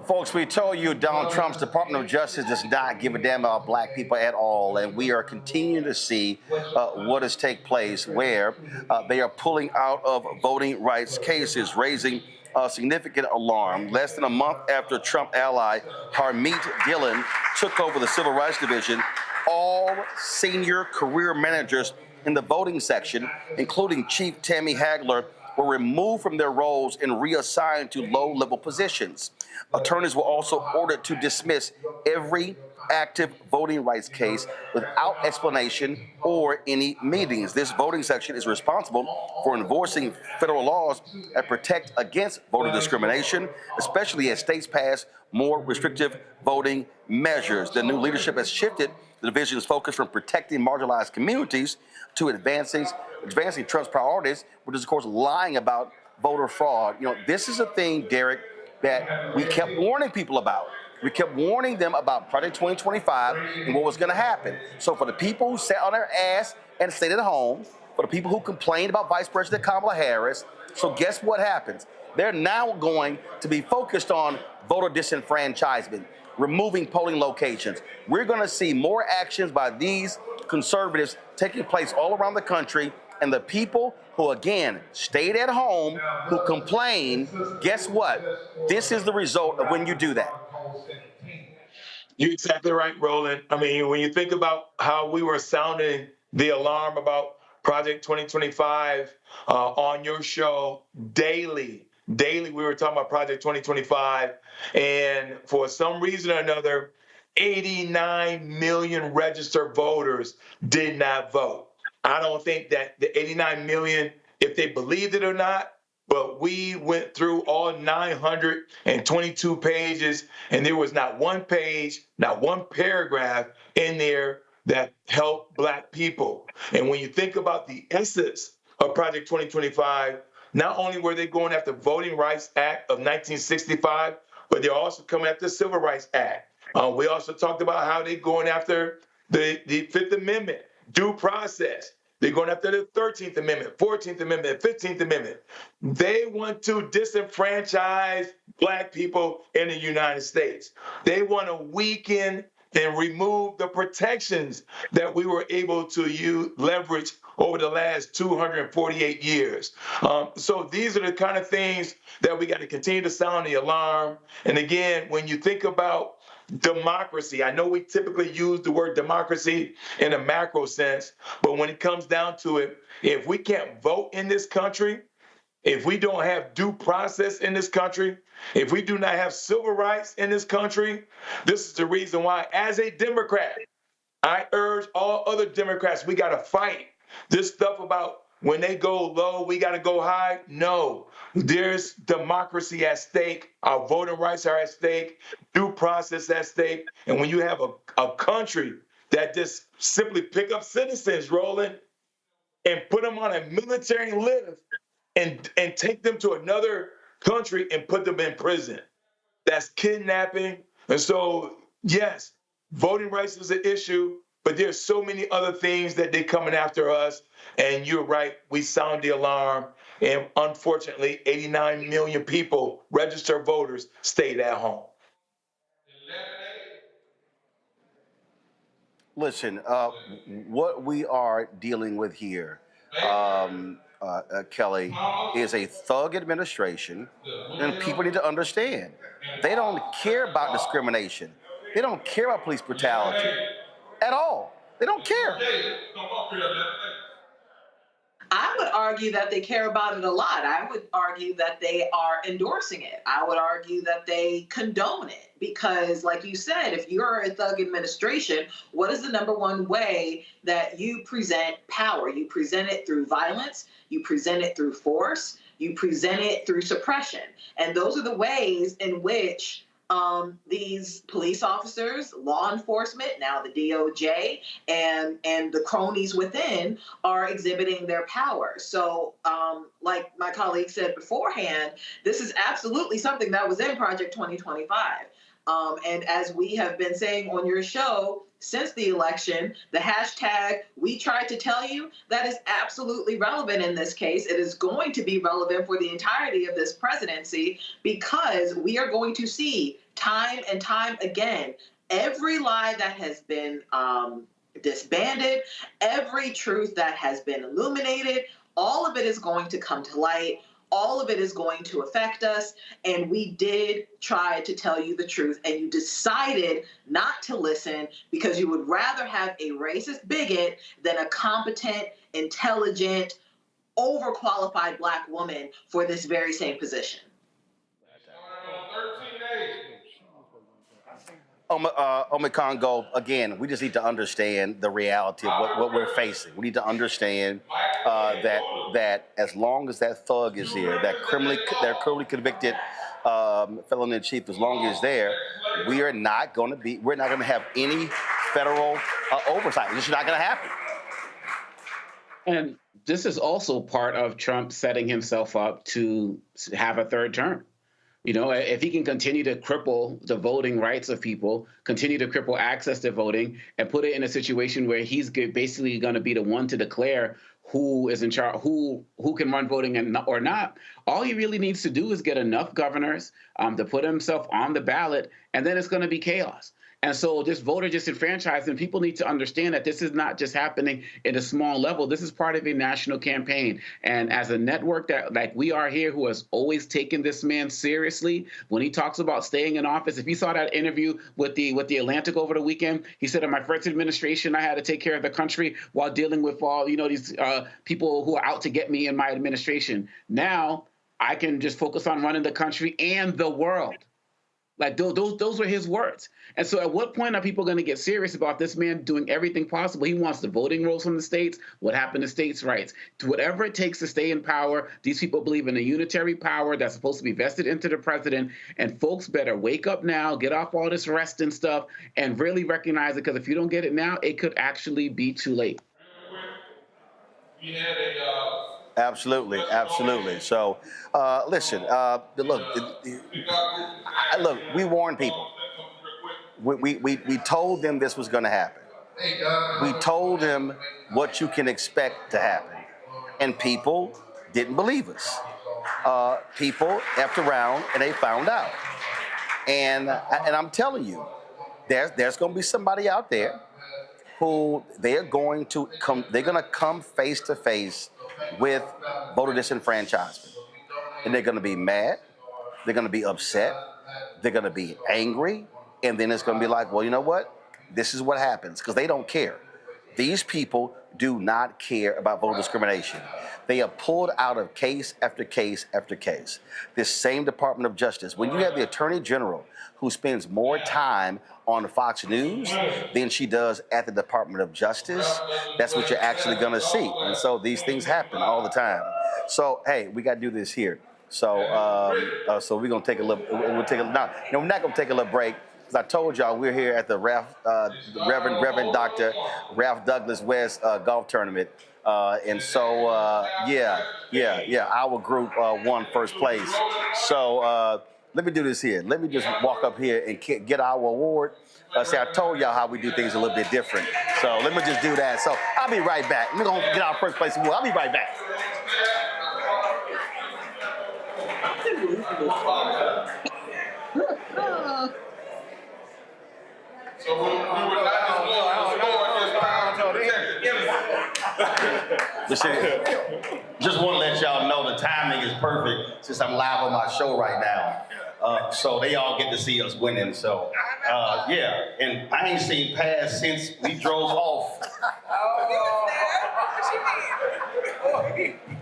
Folks, we told you Donald Trump's Department of Justice does not give a damn about black people at all, and we are continuing to see what has taken place where they are pulling out of voting rights cases, raising significant alarm. Less than a month after Trump ally Harmeet Dillon took over the Civil Rights Division, all senior career managers in the voting section, including Chief Tammy Hagler, were removed from their roles and reassigned to low-level positions. Attorneys were also ordered to dismiss every active voting rights case without explanation or any meetings. This voting section is responsible for enforcing federal laws that protect against voter discrimination, especially as states pass more restrictive voting measures. The new leadership has shifted the division's focus from protecting marginalized communities to advancing Trump's priorities, which is, of course, lying about voter fraud. You know, this is a thing, Derek, that we kept warning people about. We kept warning them about Project 2025 and what was going to happen. So for the people who sat on their ass and stayed at home, for the people who complained about Vice President Kamala Harris, so guess what happens? They're now going to be focused on voter disenfranchisement, removing polling locations. We're going to see more actions by these conservatives taking place all around the country, and the people who, again, stayed at home, who complain, guess what? This is the result of when you do that. You're exactly right, Roland. I mean, when you think about how we were sounding the alarm about Project 2025 on your show daily, we were talking about Project 2025, and for some reason or another, 89 million registered voters did not vote. I don't think that the 89 million, if they believed it or not, but we went through all 922 pages, and there was not one page, not one paragraph in there that helped black people. And when you think about the essence of Project 2025, not only were they going after the Voting Rights Act of 1965, but they're also coming after the Civil Rights Act. We also talked about how they're going after the Fifth Amendment, due process. They're going after the 13th Amendment, 14th Amendment, 15th Amendment. They want to disenfranchise black people in the United States. They want to weaken and remove the protections that we were able to leverage over the last 248 years. So these are the kind of things that we got to continue to sound the alarm. And again, when you think about democracy, I know we typically use the word democracy in a macro sense, but when it comes down to it, if we can't vote in this country, if we don't have due process in this country, if we do not have civil rights in this country, this is the reason why, as a Democrat, I urge all other Democrats, we got to fight this stuff about when they go low, we got to go high. No, there's democracy at stake. Our voting rights are at stake, due process at stake. And when you have a country that just simply pick up citizens, Roland, and put them on a military lift and take them to another country and put them in prison, that's kidnapping. And so, yes, voting rights is an issue, but there's so many other things that they're coming after us. And you're right, we sound the alarm. And unfortunately, 89 million people, registered voters, stayed at home. Listen, what we are dealing with here, Kelly, is a thug administration, and people need to understand. They don't care about discrimination. They don't care about police brutality at all. They don't care. I would argue that they care about it a lot. I would argue that they are endorsing it. I would argue that they condone it because, like you said, if you're a thug administration, what is the number one way that you present power? You present it through violence. You present it through force. You present it through suppression. And those are the ways in which these police officers, law enforcement, now the DOJ, and the cronies within are exhibiting their power. So, like my colleague said beforehand, this is absolutely something that was in Project 2025. And as we have been saying on your show since the election, the hashtag we tried to tell you, that is absolutely relevant in this case. It is going to be relevant for the entirety of this presidency because we are going to see time and time again every lie that has been disbanded, every truth that has been illuminated, all of it is going to come to light. All of it is going to affect us. And we did try to tell you the truth, and you decided not to listen because you would rather have a racist bigot than a competent, intelligent, overqualified Black woman for this very same position. Congo, again, we just need to understand the reality of what we're facing. We need to understand that as long as that thug is here, that criminally convicted felon in chief, as long as he's there, we're not going to have any federal oversight. This is not going to happen. And this is also part of Trump setting himself up to have a third term. You know, if he can continue to cripple the voting rights of people, continue to cripple access to voting, and put it in a situation where he's basically going to be the one to declare who is in charge, who can run voting or not, all he really needs to do is get enough governors to put himself on the ballot, and then it's going to be chaos. And so this voter disenfranchisement, people need to understand that this is not just happening at a small level. This is part of a national campaign. And as a network that, like we are here, who has always taken this man seriously, when he talks about staying in office, if you saw that interview with the Atlantic over the weekend, he said, in my first administration, I had to take care of the country while dealing with all, these people who are out to get me in my administration. Now I can just focus on running the country and the world. Like those were his words. And so at what point are people going to get serious about this man doing everything possible? He wants the voting rolls from the states. What happened to states' rights? To whatever it takes to stay in power, these people believe in a unitary power that's supposed to be vested into the president. And folks better wake up now, get off all this rest and stuff, and really recognize it, because if you don't get it now, it could actually be too late. Absolutely. So, listen. Look. We warned people. We told them this was going to happen. We told them what you can expect to happen, and people didn't believe us. People effed around and they found out. And I'm telling you, there's going to be somebody out there who they're going to come face to face with voter disenfranchisement. And they're going to be mad, they're going to be upset, they're going to be angry, and then it's going to be like, well, you know what? This is what happens, because they don't care. These people do not care about voter discrimination. They are pulled out of case after case after case. This same Department of Justice, when you have the Attorney General who spends more time on Fox News than she does at the Department of Justice, that's what you're actually going to see. And so these things happen all the time. So, hey, we got to do this here. So we're going to take a little, we're not going to take a little break. As I told y'all, we're here at the Reverend Dr. Ralph Douglas West golf tournament. And so, our group won first place. So let me do this here. Let me just walk up here and get our award. See, I told y'all how we do things a little bit different. So let me just do that. So I'll be right back. We're going to get our first place award. I'll be right back. So we would just want to let y'all know the timing is perfect since I'm live on my show right now. So they all get to see us winning. So, and I ain't seen Paz since we drove off.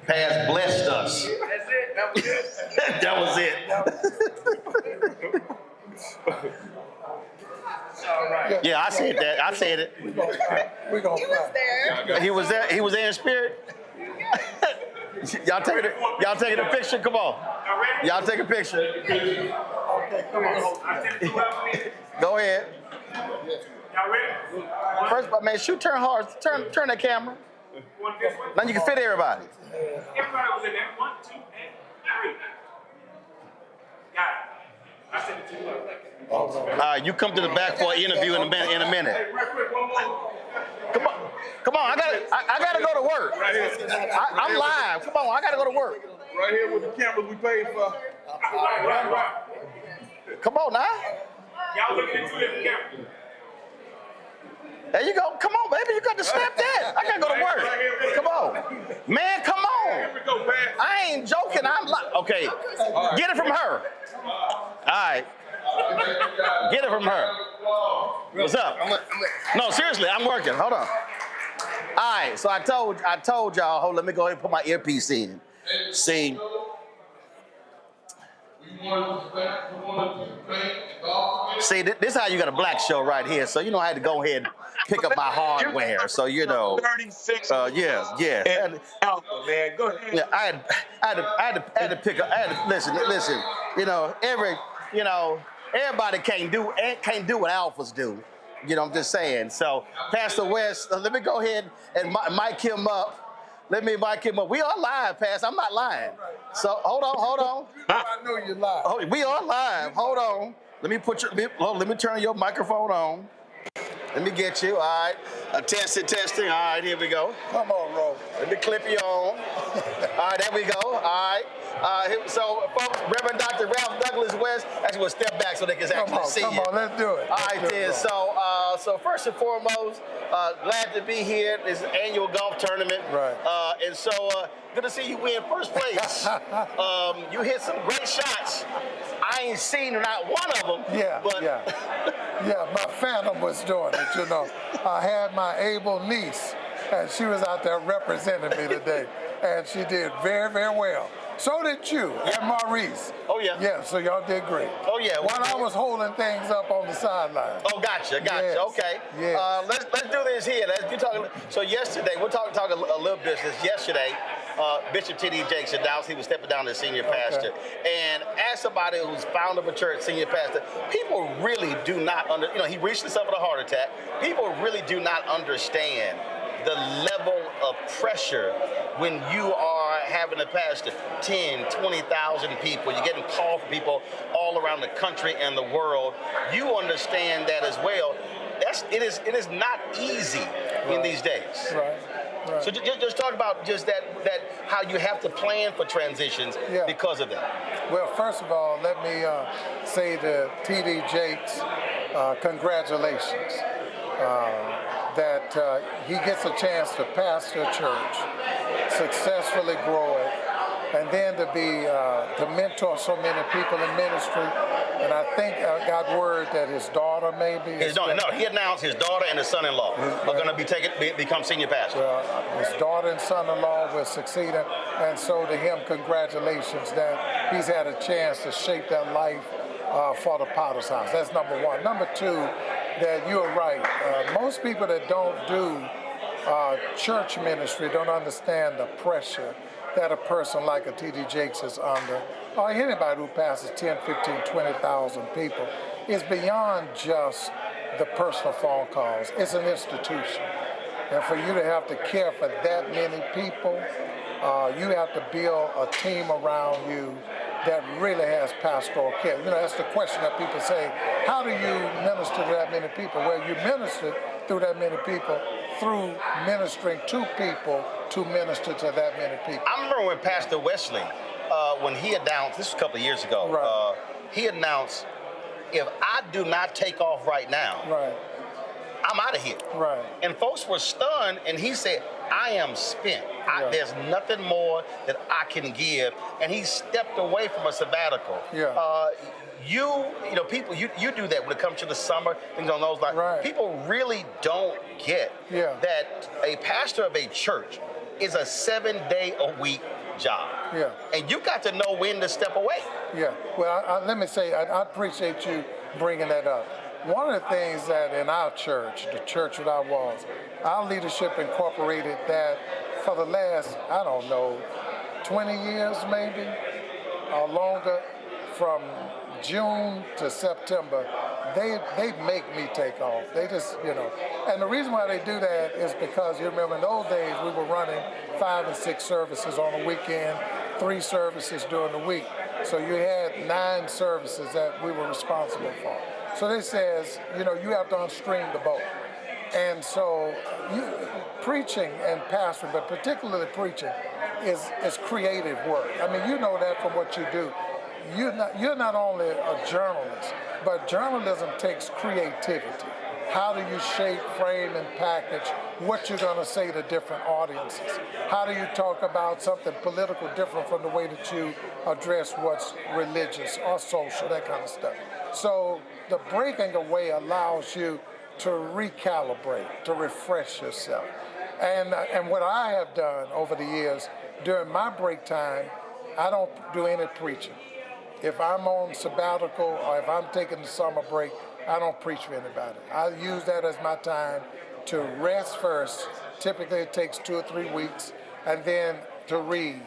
Paz blessed us. That was it. All right. Yeah, I said that. I said it. He was there. He was there. He was there in spirit. Y'all taking a picture? Come on. Y'all take a picture. Okay, come on. Go ahead. Y'all ready? First, man, turn hard. Turn that camera. Now you can fit everybody. Everybody was in there. 1, 2, and 3. Got it. I sent it to you. You come to the back for an interview in a minute. Come on, I gotta go to work. I'm live. Come on, I gotta go to work. Right here with the cameras we paid for. Come on now. Y'all looking at 2 different cameras. There you go. Come on, baby. You got to snap that. I gotta go to work. Come on, man. Come on. Here we go, man. I ain't joking. I'm live. Okay. Get it from her. All right. Get it from her. What's up? No, seriously, I'm working. Hold on. All right, so I told y'all, hold on, let me go ahead and put my earpiece in. See. See, this is how you got a black show right here. So, I had to go ahead and pick up my hardware. So, 36. Yeah. And Alpha, man, go ahead. Yeah, I had to pick up. Listen. Everybody can't do what alphas do. I'm just saying. So, Pastor West, let me go ahead and mic him up. Let me mic him up. We are live, Pastor. I'm not lying. So, hold on. I know you're live. Oh, we are live. Hold on. Let me turn your microphone on. Let me get you. All right. Testing. All right, here we go. Come on, Ro. Let me clip you on. All right, there we go. All right. So, folks, Reverend Dr. Ralph Douglas West, actually, we'll step back so they can actually see you. Come on, let's do it. All right, then. So first and foremost, glad to be here. This is an annual golf tournament. Right. And so, good to see you win first place. You hit some great shots. I ain't seen not one of them. Yeah, my phantom was doing it, I had my able niece, and she was out there representing me today, and she did very, very well. So did you and Maurice. Oh, yeah. Yeah, so y'all did great. Oh, yeah. While I was holding things up on the sideline. Oh, gotcha. Yes. Okay. Yes. Let's do this here. So yesterday, we'll talk a little business. Yesterday, Bishop T.D. Jakes announced he was stepping down as senior pastor. And as somebody who's founder of a church, senior pastor, people really do not he recently suffered a heart attack. People really do not understand the level of pressure when you are having a pastor, 10, 20,000 people, you're getting calls from people all around the country and the world. You understand that as well. It is not easy in these days. Right. So just talk about just that how you have to plan for transitions because of that. Well, first of all, let me say to T.D. Jakes, congratulations. That he gets a chance to pastor a church, successfully grow it, and then to be to mentor so many people in ministry. And I think I got word that his daughter maybe. He announced his daughter and his son-in-law are going to become senior pastors. Well, his daughter and son-in-law will succeed, and so to him, congratulations that he's had a chance to shape that life for the Potter's House. That's number one. Number two, that you're right. Most people that don't do church ministry don't understand the pressure that a person like a T.D. Jakes is under, or anybody who passes 10, 15, 20,000 people. It's beyond just the personal phone calls. It's an institution. And for you to have to care for that many people, you have to build a team around you that really has pastoral care. That's the question that people say, how do you minister to that many people? Well, you minister through that many people through ministering to people to minister to that many people. I remember when Pastor Wesley, when he announced, this was a couple of years ago, he announced, if I do not take off right now, I'm out of here. Right. And folks were stunned, and he said, I am spent. There's nothing more that I can give. And he stepped away from a sabbatical. People, you do that when it comes to the summer, things on those lines. Right. People really don't get that a pastor of a church is a 7-day-a-week job. Yeah. And you got to know when to step away. Yeah. Well, let me say, I appreciate you bringing that up. One of the things that in our church, the church that I was, our leadership incorporated that for the last, 20 years maybe, or longer, from June to September, they make me take off. They just, And the reason why they do that is because, you remember, in those days, we were running 5 and 6 services on a weekend, 3 services during the week. So you had 9 services that we were responsible for. So they says, you know, you have to unstring the bow. And so preaching and pastoring, but particularly preaching, is creative work. I mean, you know that from what you do. You're not only a journalist, but journalism takes creativity. How do you shape, frame, and package what you're going to say to different audiences? How do you talk about something political different from the way that you address what's religious or social, that kind of stuff? So the breaking away allows you to recalibrate, to refresh yourself. And what I have done over the years, during my break time, I don't do any preaching. If I'm on sabbatical or if I'm taking the summer break, I don't preach for anybody. I use that as my time to rest first. Typically it takes 2 or 3 weeks, and then to read,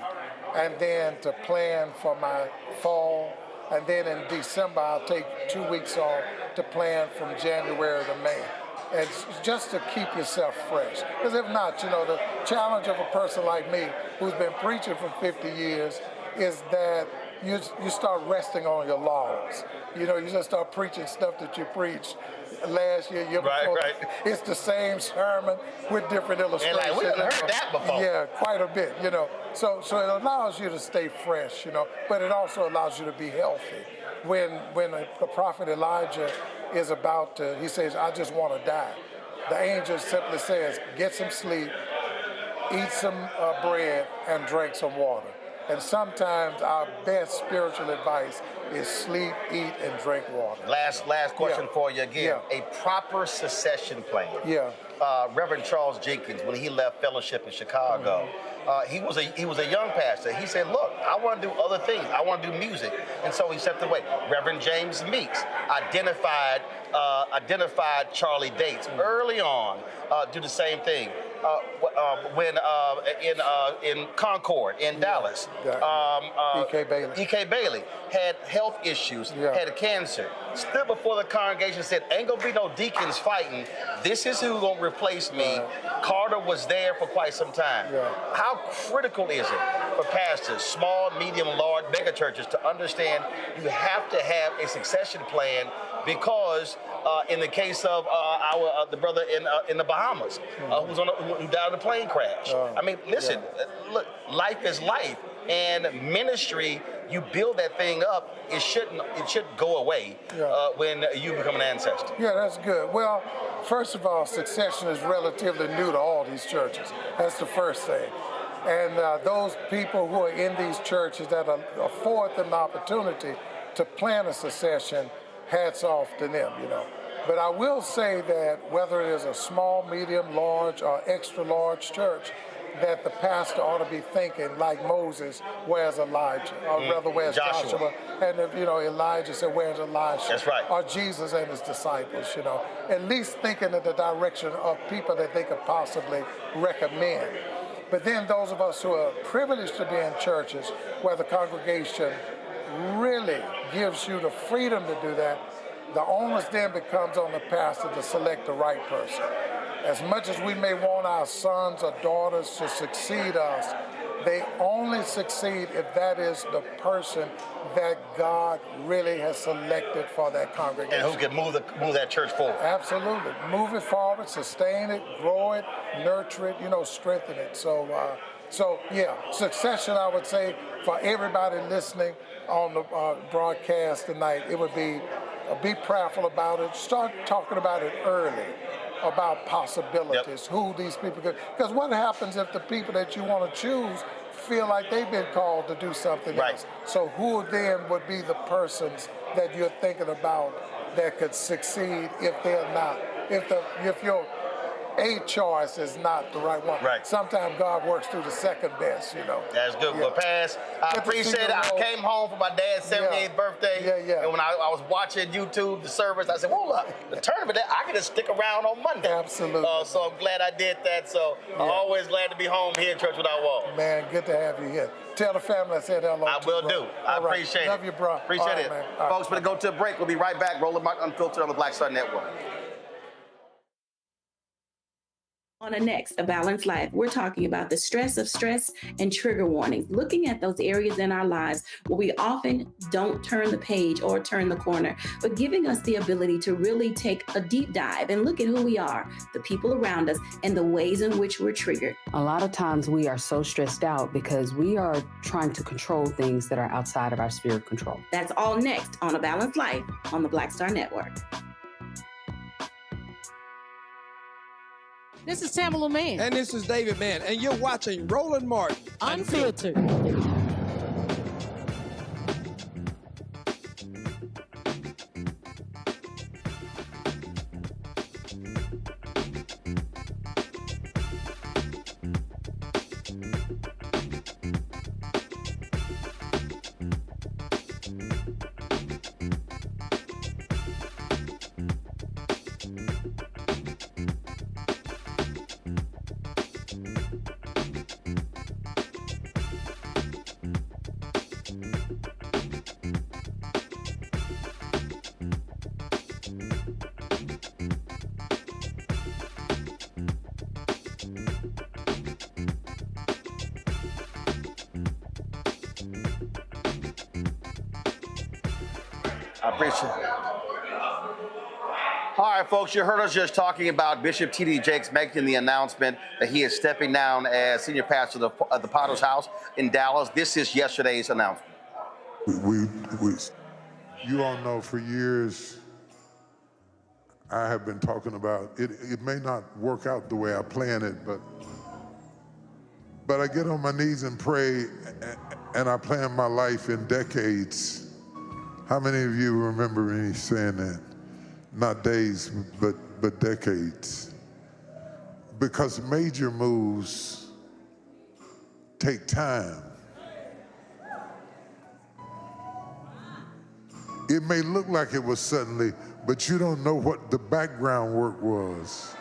and then to plan for my fall. And then in December, I'll take 2 weeks off to plan from January to May. And just to keep yourself fresh. Because if not, you know, the challenge of a person like me who's been preaching for 50 years is that you start resting on your laurels. You know, you just start preaching stuff that you preached last year, year before. Right. It's the same sermon with different illustrations. And like, we haven't heard that before. Yeah, quite a bit, you know. So it allows you to stay fresh, you know, but it also allows you to be healthy. When the prophet Elijah is about to, he says, I just want to die. The angel simply says, get some sleep, eat some bread, and drink some water. And sometimes our best spiritual advice is sleep, eat, and drink water. Last question for you again. Yeah. A proper succession plan. Yeah. Reverend Charles Jenkins, when he left fellowship in Chicago, he was a young pastor. He said, look, I want to do other things. I want to do music. And so he stepped away. Reverend James Meeks identified Charlie Dates early on, do the same thing. When in Concord, in Dallas, E.K. Bailey had health issues, had cancer, stood before the congregation and said, ain't gonna be no deacons fighting. This is who's gonna replace me. Carter was there for quite some time. How critical is it for pastors, small, medium, large, mega churches, to understand you have to have a succession plan? Because in the case of the brother in the Bahamas, who died in a plane crash. I mean, listen, look, life is life, and ministry, you build that thing up. It shouldn't go away when you become an ancestor. Yeah, that's good. Well, first of all, succession is relatively new to all these churches. That's the first thing. And those people who are in these churches that afford them the opportunity to plan a succession, hats off to them, you know. But I will say that whether it is a small, medium, large, or extra large church, that the pastor ought to be thinking like Moses, where's Elijah? Or rather, where's Joshua? And you know, Elijah said, where's Elisha? That's right. Or Jesus and his disciples, you know. At least thinking in the direction of people that they could possibly recommend. But then those of us who are privileged to be in churches where the congregation really gives you the freedom to do that, the onus then becomes on the pastor to select the right person. As much as we may want our sons or daughters to succeed us, they only succeed if that is the person that God really has selected for that congregation. And who can move that church forward. Absolutely. Move it forward, sustain it, grow it, nurture it, you know, strengthen it. So yeah, succession, I would say, for everybody listening on the broadcast tonight, it would be prayerful about it. Start talking about it early, about possibilities, who these people could. Because what happens if the people that you want to choose feel like they've been called to do something else? So who then would be the persons that you're thinking about that could succeed if they're not, if your a choice is not the right one. Right. Sometimes God works through the second best, you know. That's good. But Pass, I appreciate it. I came home for my dad's 78th birthday. And when I was watching YouTube, the service, I said, well, look, the tournament, I can just stick around on Monday. Absolutely. So I'm glad I did that. So I'm always glad to be home here at Church Without Walls. Man, good to have you here. Tell the family I said hello. I will do. I appreciate it. Love you, bro. Appreciate it. Folks, we're going to go to a break. We'll be right back. Roland Martin Unfiltered on the Black Star Network. On the next, A Balanced Life, we're talking about the stress of stress and trigger warnings, looking at those areas in our lives where we often don't turn the page or turn the corner, but giving us the ability to really take a deep dive and look at who we are, the people around us, and the ways in which we're triggered. A lot of times we are so stressed out because we are trying to control things that are outside of our sphere of control. That's all next on A Balanced Life on the Black Star Network. This is Tamala Mann. And this is David Mann. And you're watching Roland Martin Unfiltered. I appreciate it. All right, folks, you heard us just talking about Bishop T.D. Jakes making the announcement that he is stepping down as senior pastor of the Potter's House in Dallas. This is yesterday's announcement. You all know for years I have been talking about it. It may not work out the way I plan it, but I get on my knees and pray, and I plan my life in decades. How many of you remember me saying that? Not days, but decades. Because major moves take time. It may look like it was suddenly, but you don't know what the background work was.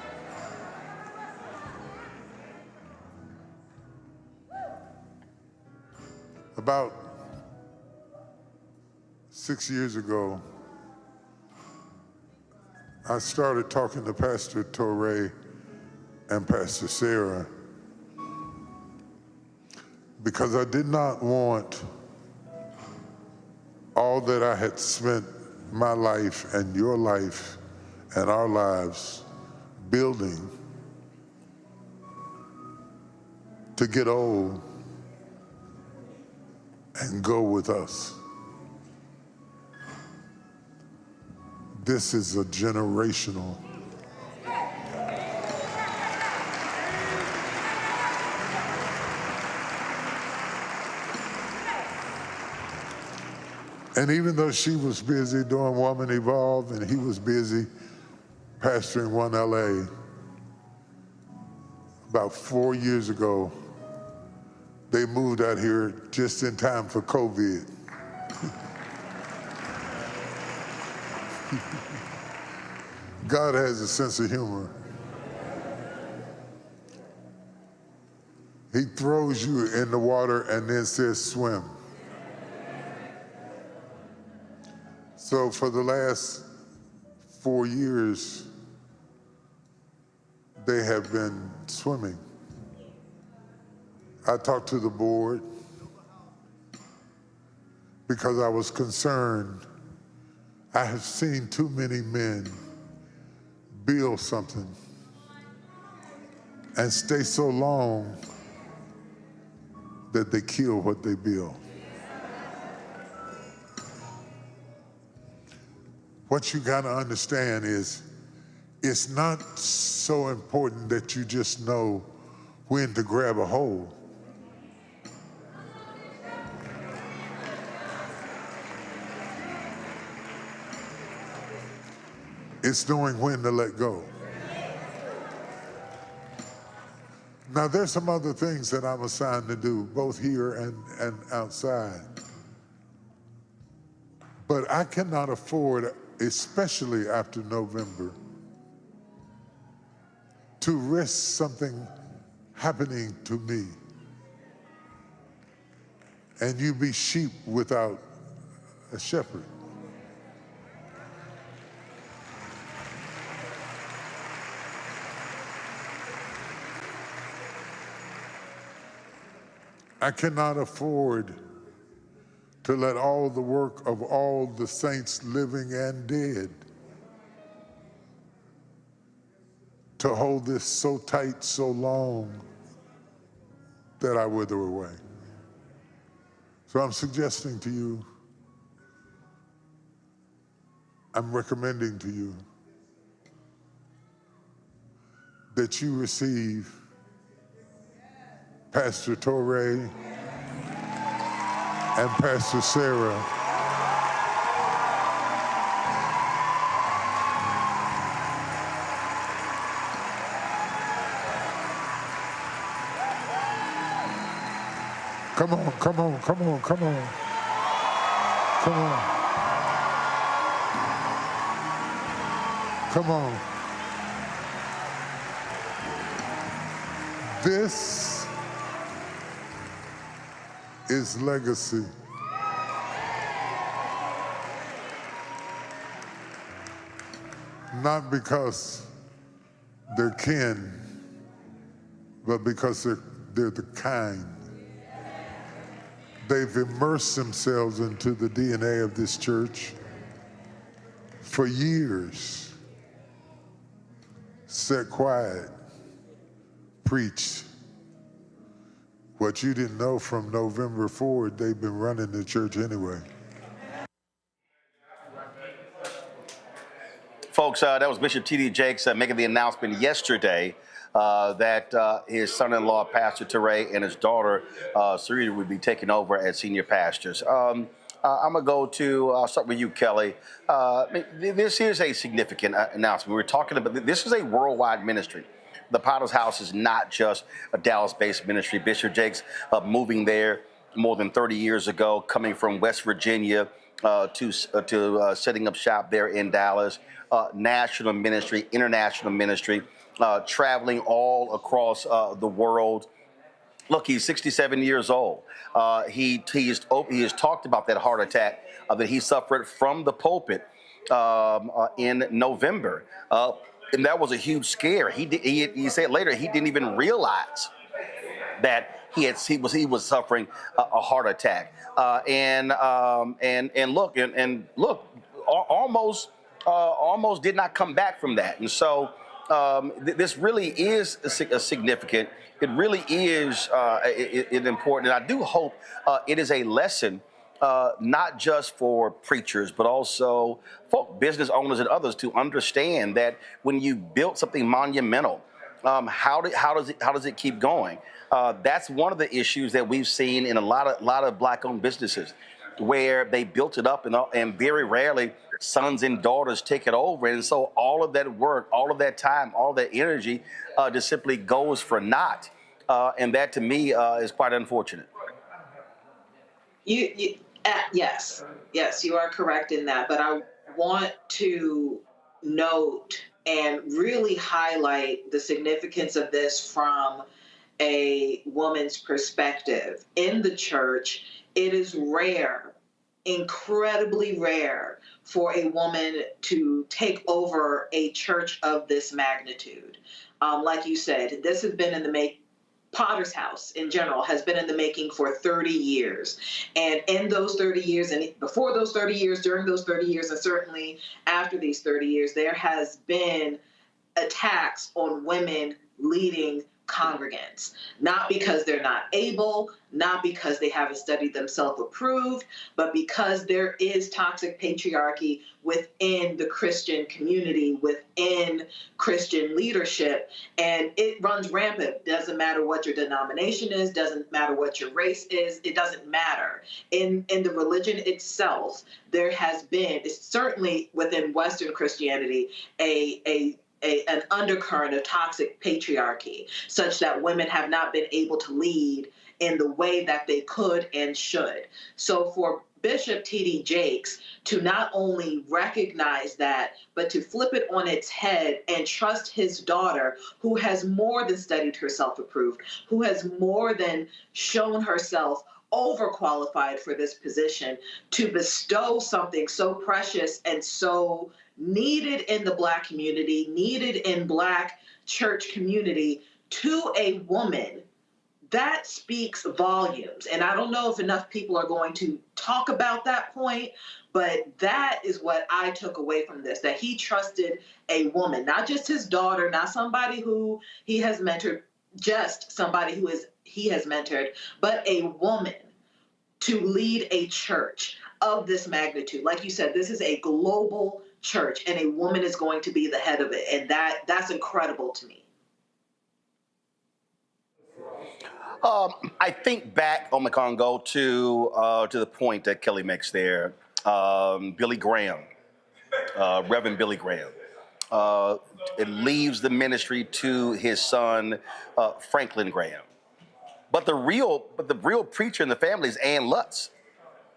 About 6 years ago, I started talking to Pastor Torrey and Pastor Sarah because I did not want all that I had spent my life and your life and our lives building to get old and go with us. This is a generational. And even though she was busy doing Woman Evolve and he was busy pastoring One LA, about 4 years ago, they moved out here just in time for COVID. God has a sense of humor. He throws you in the water and then says swim. So for the last 4 years, they have been swimming. I talked to the board because I was concerned. I have seen too many men build something and stay so long that they kill what they build. What you gotta understand is it's not so important that you just know when to grab a hold. It's knowing when to let go. Now, there's some other things that I'm assigned to do, both here and outside. But I cannot afford, especially after November, to risk something happening to me and you be sheep without a shepherd. I cannot afford to let all the work of all the saints living and dead to hold this so tight, so long, that I wither away. So I'm suggesting to you, I'm recommending to you that you receive Pastor Torrey and Pastor Sarah Come on, come on, come on, come on. Come on. Come on. This is legacy. Not because they're kin, but because they're the kind. They've immersed themselves into the DNA of this church for years. Sat quiet, preached. What you didn't know, from November forward, they've been running the church anyway. Folks, that was Bishop T.D. Jakes making the announcement yesterday that his son-in-law, Pastor Teray, and his daughter, Sarita, would be taking over as senior pastors. I'm going to go to, I'll start with you, Kelly. This is a significant announcement. We're talking about, this is a worldwide ministry. The Potter's House is not just a Dallas-based ministry. Bishop Jakes moving there more than 30 years ago, coming from West Virginia to setting up shop there in Dallas. National ministry, international ministry, traveling all across the world. Look, he's 67 years old. He has talked about that heart attack that he suffered from the pulpit in November. And that was a huge scare. He said later he didn't even realize that he was suffering a heart attack. And look, almost did not come back from that. And so this really is significant. It really is important. And I do hope it is a lesson, not just for preachers, but also for business owners and others to understand that when you build something monumental, how does it keep going? That's one of the issues that we've seen in a lot of Black-owned businesses, where they built it up and very rarely sons and daughters take it over. And so all of that work, all of that time, all that energy just simply goes for naught. And that to me is quite unfortunate. Yes, you are correct in that. But I want to note and really highlight the significance of this from a woman's perspective. In the church, it is rare, incredibly rare, for a woman to take over a church of this magnitude. Like you said, this has been in the Potter's House in general has been in the making for 30 years. And in those 30 years, and before those 30 years, during those 30 years, and certainly after these 30 years, there has been attacks on women leading congregants, not because they're not able, not because they haven't studied themselves approved, but because there is toxic patriarchy within the Christian community, within Christian leadership, and it runs rampant. Doesn't matter what your denomination is, doesn't matter what your race is, it doesn't matter. In the religion itself, there has been, certainly within Western Christianity, an undercurrent of toxic patriarchy, such that women have not been able to lead in the way that they could and should. So for Bishop T.D. Jakes to not only recognize that, but to flip it on its head and trust his daughter, who has more than studied herself approved, who has more than shown herself overqualified for this position, to bestow something so precious and so needed in the Black community, needed in Black church community, to a woman that speaks volumes. And I don't know if enough people are going to talk about that point, but that is what I took away from this, that he trusted a woman, not just his daughter, not somebody who he has mentored, just somebody who he has mentored, but a woman to lead a church of this magnitude. Like you said, this is a global church, and a woman is going to be the head of it. And that's incredible to me. I think back, Congo, to the point that Kelly makes there. Billy Graham, Reverend Billy Graham, it leaves the ministry to his son, Franklin Graham. But the real preacher in the family is Ann Lutz,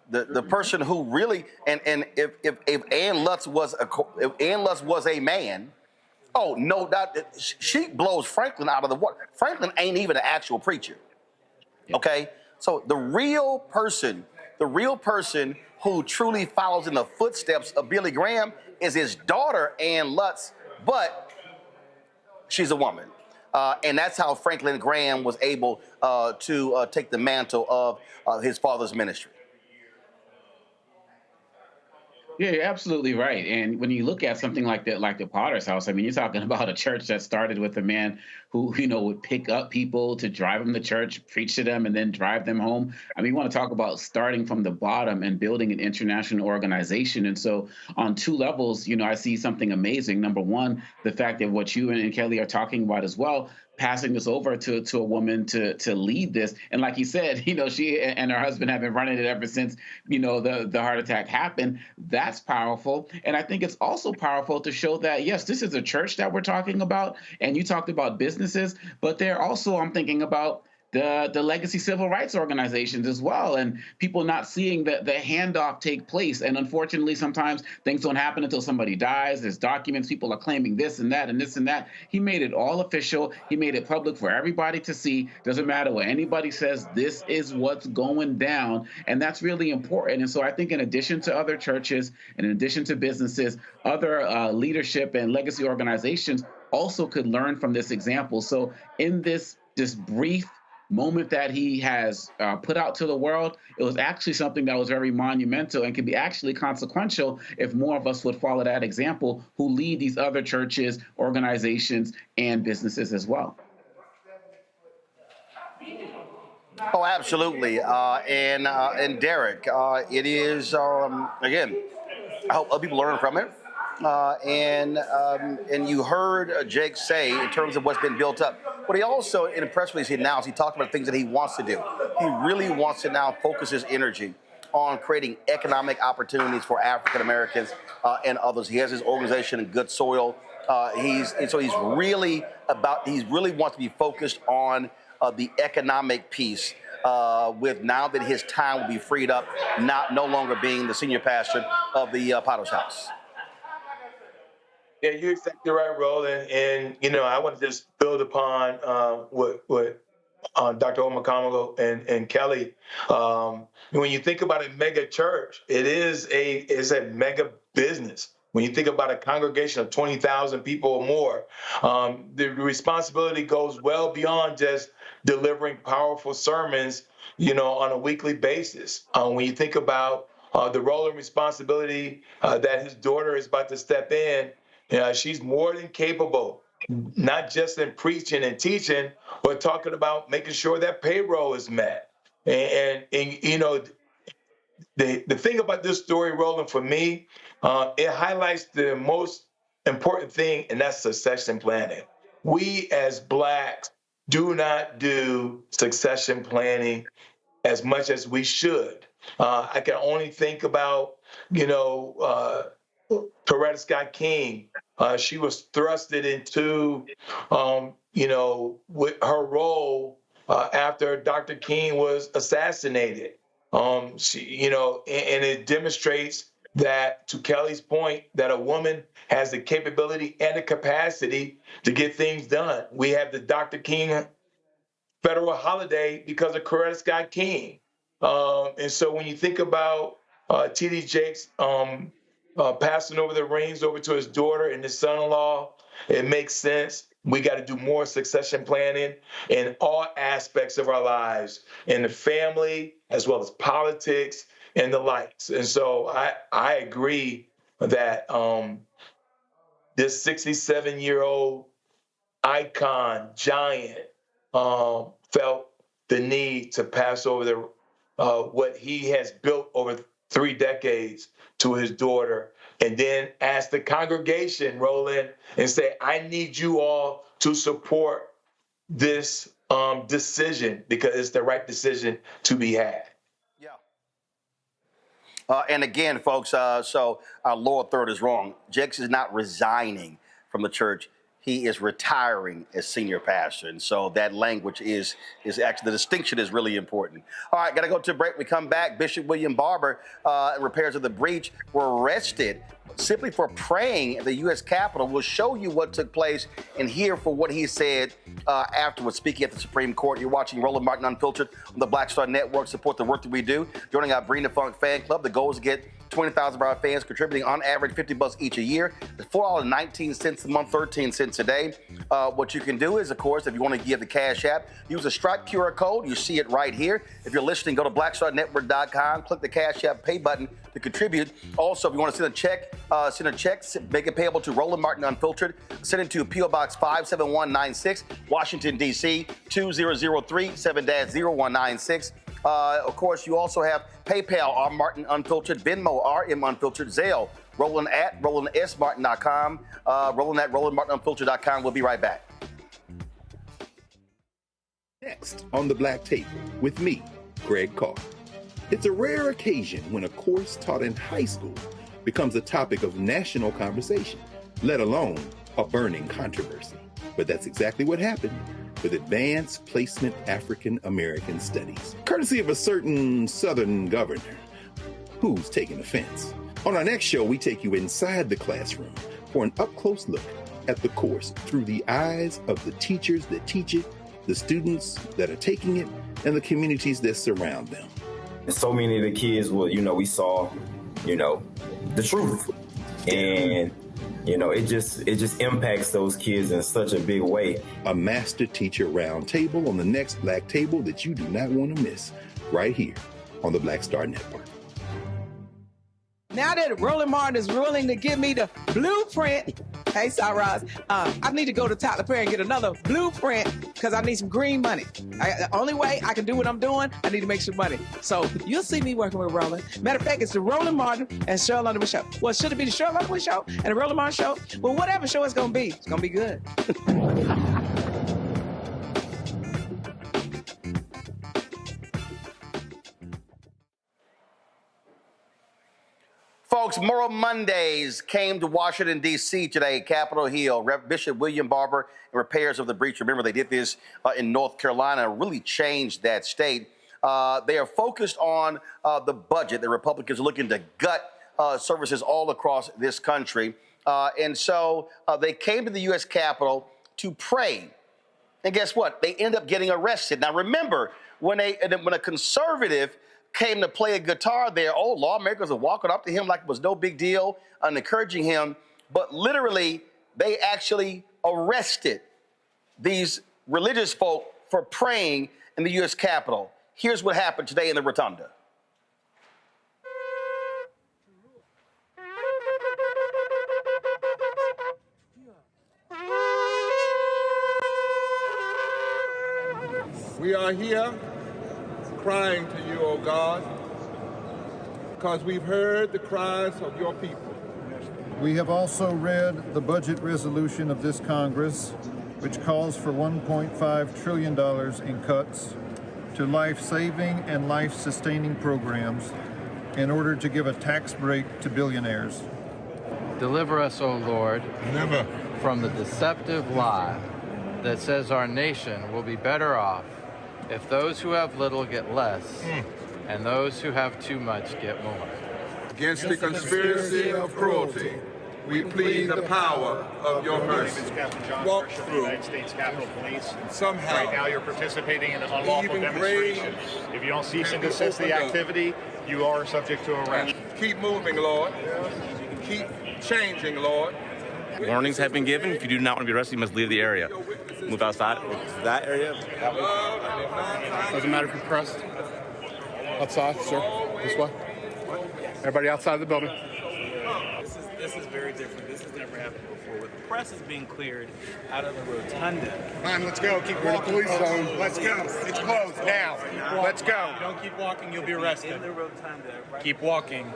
the person who really, and if Ann Lutz was a man, oh no doubt she blows Franklin out of the water. Franklin ain't even an actual preacher. Okay, so the real person who truly follows in the footsteps of Billy Graham is his daughter, Ann Lutz, but she's a woman. And that's how Franklin Graham was able to take the mantle of his father's ministry. Yeah, you're absolutely right. And when you look at something like that, like the Potter's House, I mean, you're talking about a church that started with a man who, would pick up people to drive them to church, preach to them, and then drive them home. I mean, you want to talk about starting from the bottom and building an international organization. And so on two levels, I see something amazing. Number one, the fact that what you and Kelly are talking about as well, passing this over to a woman to lead this. And like you said, she and her husband have been running it ever since, the heart attack happened. That's powerful. And I think it's also powerful to show that, yes, this is a church that we're talking about. And you talked about businesses, but they're also, I'm thinking about the legacy civil rights organizations as well, and people not seeing the handoff take place. And unfortunately, sometimes things don't happen until somebody dies. There's documents, people are claiming this and that and this and that. He made it all official. He made it public for everybody to see. Doesn't matter what anybody says, this is what's going down. And that's really important. And so I think in addition to other churches, and in addition to businesses, other leadership and legacy organizations also could learn from this example. So in this brief moment that he has put out to the world, it was actually something that was very monumental and can be actually consequential if more of us would follow that example who lead these other churches, organizations, and businesses as well. Oh, absolutely. And Derek, it is, again, I hope other people learn from it. And you heard Jake say in terms of what's been built up. But he also, in a press release he announced, he talked about things that he wants to do. He really wants to now focus his energy on creating economic opportunities for African Americans and others. He has his organization in Good Soil. He really wants to be focused on the economic piece. With now that his time will be freed up, no longer being the senior pastor of the Potter's House. Yeah, you're exactly right, Roland. And I want to just build upon what Dr. Omakamogo and Kelly. When you think about a mega church, it's a mega business. When you think about a congregation of 20,000 people or more, the responsibility goes well beyond just delivering powerful sermons, on a weekly basis. When you think about the role and responsibility that his daughter is about to step in, she's more than capable, not just in preaching and teaching, but talking about making sure that payroll is met. And the thing about this story, Roland, for me, it highlights the most important thing, and that's succession planning. We as Blacks do not do succession planning as much as we should. I can only think about, Coretta Scott King. She was thrusted into, with her role after Dr. King was assassinated. And it demonstrates that, to Kelly's point, that a woman has the capability and the capacity to get things done. We have the Dr. King federal holiday because of Coretta Scott King. And so when you think about T.D. Jakes' passing over the reins over to his daughter and his son-in-law. It makes sense. We got to do more succession planning in all aspects of our lives, in the family, as well as politics and the likes. And so I agree that this 67-year-old icon, giant, felt the need to pass over what he has built over 3 decades to his daughter, and then ask the congregation, Roland, and say, I need you all to support this decision because it's the right decision to be had. And again, folks, so our lower third is wrong. Jakes is not resigning from the church. He is retiring as senior pastor. And so that language is actually, the distinction is really important. All right, got to go to a break. We come back. Bishop William Barber and repairs of the breach were arrested simply for praying at the U.S. Capitol. We'll show you what took place and hear for what he said afterwards, speaking at the Supreme Court. You're watching Roland Martin Unfiltered on the Black Star Network. Support the work that we do. Joining our Bring the Funk fan club. The goal is to get 20,000 of our fans contributing on average $50 each a year. It's $4.19 a month, 13 cents a day. What you can do is, of course, if you want to give the Cash App, use a Stripe QR code. You see it right here. If you're listening, go to blackstarnetwork.com, click the Cash App pay button to contribute. Also, if you want to send a check, make it payable to Roland Martin Unfiltered. Send it to P.O. Box 57196, Washington, D.C. 2003 7-0196. Of course, you also have PayPal, R. Martin Unfiltered, Venmo, RM Unfiltered, Zelle, Roland at RolandSMartin.com, Roland at RolandMartinUnfiltered.com. We'll be right back. Next on the Black Table with me, Greg Carr. It's a rare occasion when a course taught in high school becomes a topic of national conversation, let alone a burning controversy. But that's exactly what happened with Advanced Placement African American Studies, courtesy of a certain Southern governor who's taking offense. On our next show, we take you inside the classroom for an up-close look at the course through the eyes of the teachers that teach it, the students that are taking it, and the communities that surround them. And so many of the kids we saw, the truth. And it just impacts those kids in such a big way. A master teacher roundtable on the next Black Table that you do not want to miss, right here on the Black Star Network. Now that Roland Martin is willing to give me the blueprint, hey, Cyrus, I need to go to Tyler Perry and get another blueprint because I need some green money. The only way I can do what I'm doing, I need to make some money. So you'll see me working with Roland. Matter of fact, it's the Roland Martin and Cheryl Underwood show. Well, should it be the Cheryl Underwood show and the Roland Martin show? Well, whatever show it's going to be, it's going to be good. Folks, Moral Mondays came to Washington, D.C. today, Capitol Hill. Bishop William Barber and repairs of the breach. Remember, they did this in North Carolina, really changed that state. They are focused on the budget. The Republicans are looking to gut services all across this country. And so they came to the U.S. Capitol to pray. And guess what? They end up getting arrested. Now, remember, when a conservative came to play a guitar there, lawmakers are walking up to him like it was no big deal and encouraging him. But literally, they actually arrested these religious folk for praying in the U.S. Capitol. Here's what happened today in the Rotunda. We are here crying to you, O God, because we've heard the cries of your people. We have also read the budget resolution of this Congress, which calls for $1.5 trillion in cuts to life-saving and life-sustaining programs in order to give a tax break to billionaires. Deliver us, O Lord, never from the deceptive lie that says our nation will be better off if those who have little get less, and those who have too much get more. Against the conspiracy of cruelty, we plead the power of your mercy. Walk through United States Capitol Police. Somehow, right now you're participating in an unlawful demonstration. If you don't cease and desist the activity, you are subject to arrest. Keep moving, Lord. keep changing, Lord. Warnings have been given. If you do not want to be arrested, you must leave the area. Move outside. That area. That way. Doesn't matter if you're pressed. Outside, sir. This way. Everybody outside the building. This is very different. This has never happened before. With the press is being cleared out of the rotunda. Come on, let's go. Keep walking. Police zone. Let's go. It's closed now. Let's go. If you don't keep walking, you'll be arrested. In the rotunda. Right? Keep walking.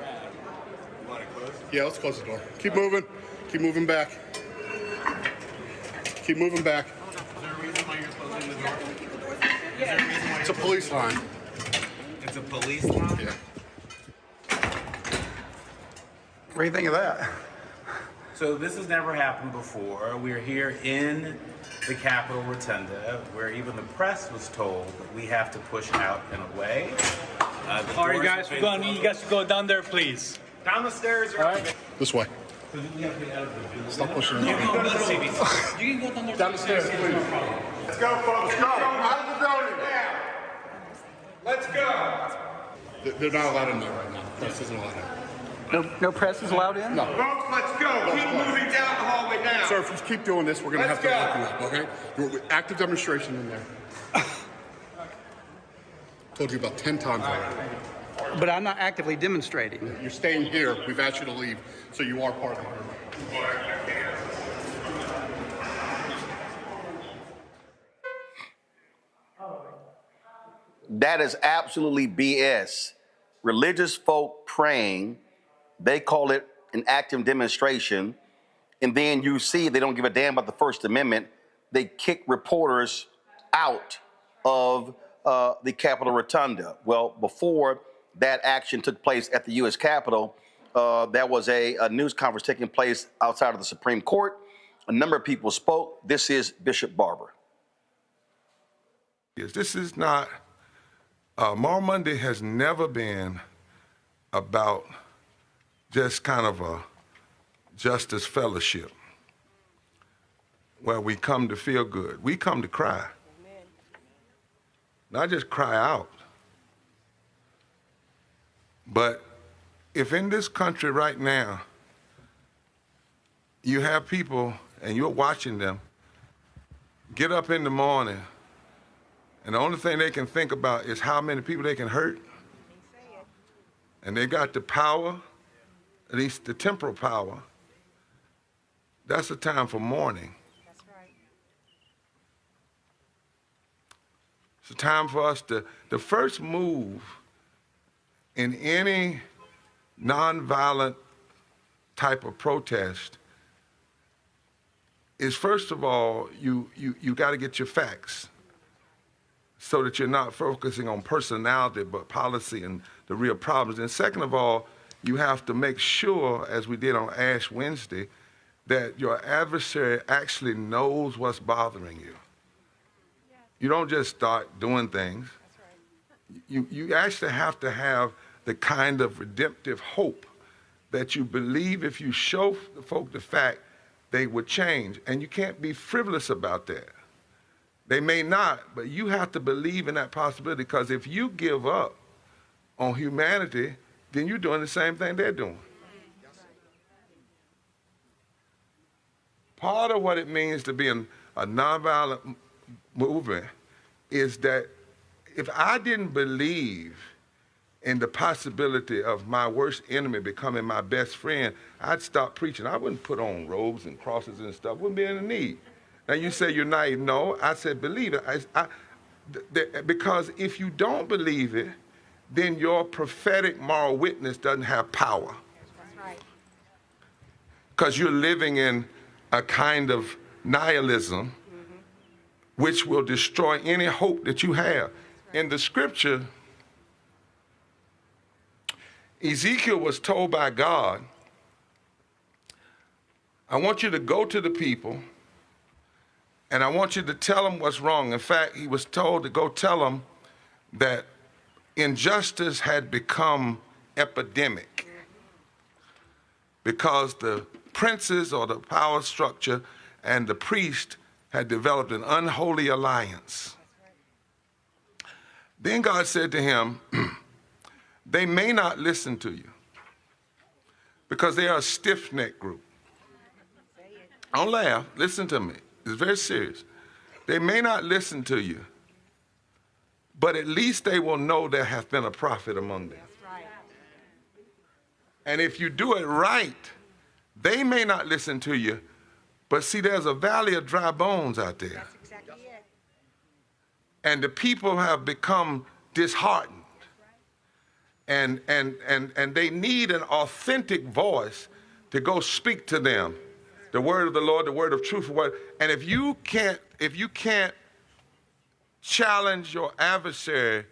Yeah, let's close the door. Keep moving. Keep moving back. Keep moving back. Is there a reason why you're closing the door? Is there a reason why It's a police line. It's a police line? Yeah. What do you think of that? So this has never happened before. We're here in the Capitol Rotunda, where even the press was told that we have to push out and away. All right, guys, you guys go down there, please. Down the stairs. All right. This way. Stop pushing. You can go to the CBC. You can go down there. Down the stairs, please. Let's go, folks. Go. Out of the building. Let's go. They're not allowed in there right now. The press isn't allowed in. No press is allowed in? No. Folks, let's go. Keep moving down the hallway now. Sir, if you keep doing this, we're going to have to lock you up, okay? You're active demonstration in there. Told you about 10 times already. But I'm not actively demonstrating. You're staying here. We've asked you to leave, so you are part of it. That is absolutely BS. Religious folk praying, they call it an active demonstration, and then you see they don't give a damn about the First Amendment. They kick reporters out of the Capitol Rotunda. Well, before that action took place at the U.S. Capitol, there was a news conference taking place outside of the Supreme Court. A number of people spoke. This is Bishop Barber. This is not, Moral Monday has never been about just kind of a justice fellowship where we come to feel good. We come to cry. Not just cry out. But if in this country right now, you have people and you're watching them get up in the morning and the only thing they can think about is how many people they can hurt, and they got the power, at least the temporal power, that's a time for mourning. That's right. It's a time for us to, the first move in any nonviolent type of protest is, first of all, you got to get your facts so that you're not focusing on personality but policy and the real problems. And second of all, you have to make sure, as we did on Ash Wednesday, that your adversary actually knows what's bothering you. You don't just start doing things. You actually have to have the kind of redemptive hope that you believe if you show the folk the fact, they would change. And you can't be frivolous about that. They may not, but you have to believe in that possibility, because if you give up on humanity, then you're doing the same thing they're doing. Part of what it means to be a nonviolent movement is that if I didn't believe in the possibility of my worst enemy becoming my best friend, I'd stop preaching. I wouldn't put on robes and crosses and stuff. Wouldn't be in the need. Now you say you're naive. No, I said believe it. Because if you don't believe it, then your prophetic moral witness doesn't have power. That's right. Because you're living in a kind of nihilism which will destroy any hope that you have. In the scripture, Ezekiel was told by God, I want you to go to the people and I want you to tell them what's wrong. In fact, he was told to go tell them that injustice had become epidemic because the princes or the power structure and the priest had developed an unholy alliance. Then God said to him, they may not listen to you because they are a stiff-necked group. Don't laugh. Listen to me. It's very serious. They may not listen to you, but at least they will know there hath been a prophet among them. And if you do it right, they may not listen to you, but see, there's a valley of dry bones out there. That's exactly it. And the people have become disheartened. And they need an authentic voice to go speak to them. The word of the Lord, the word of truth. And if you can't challenge your adversary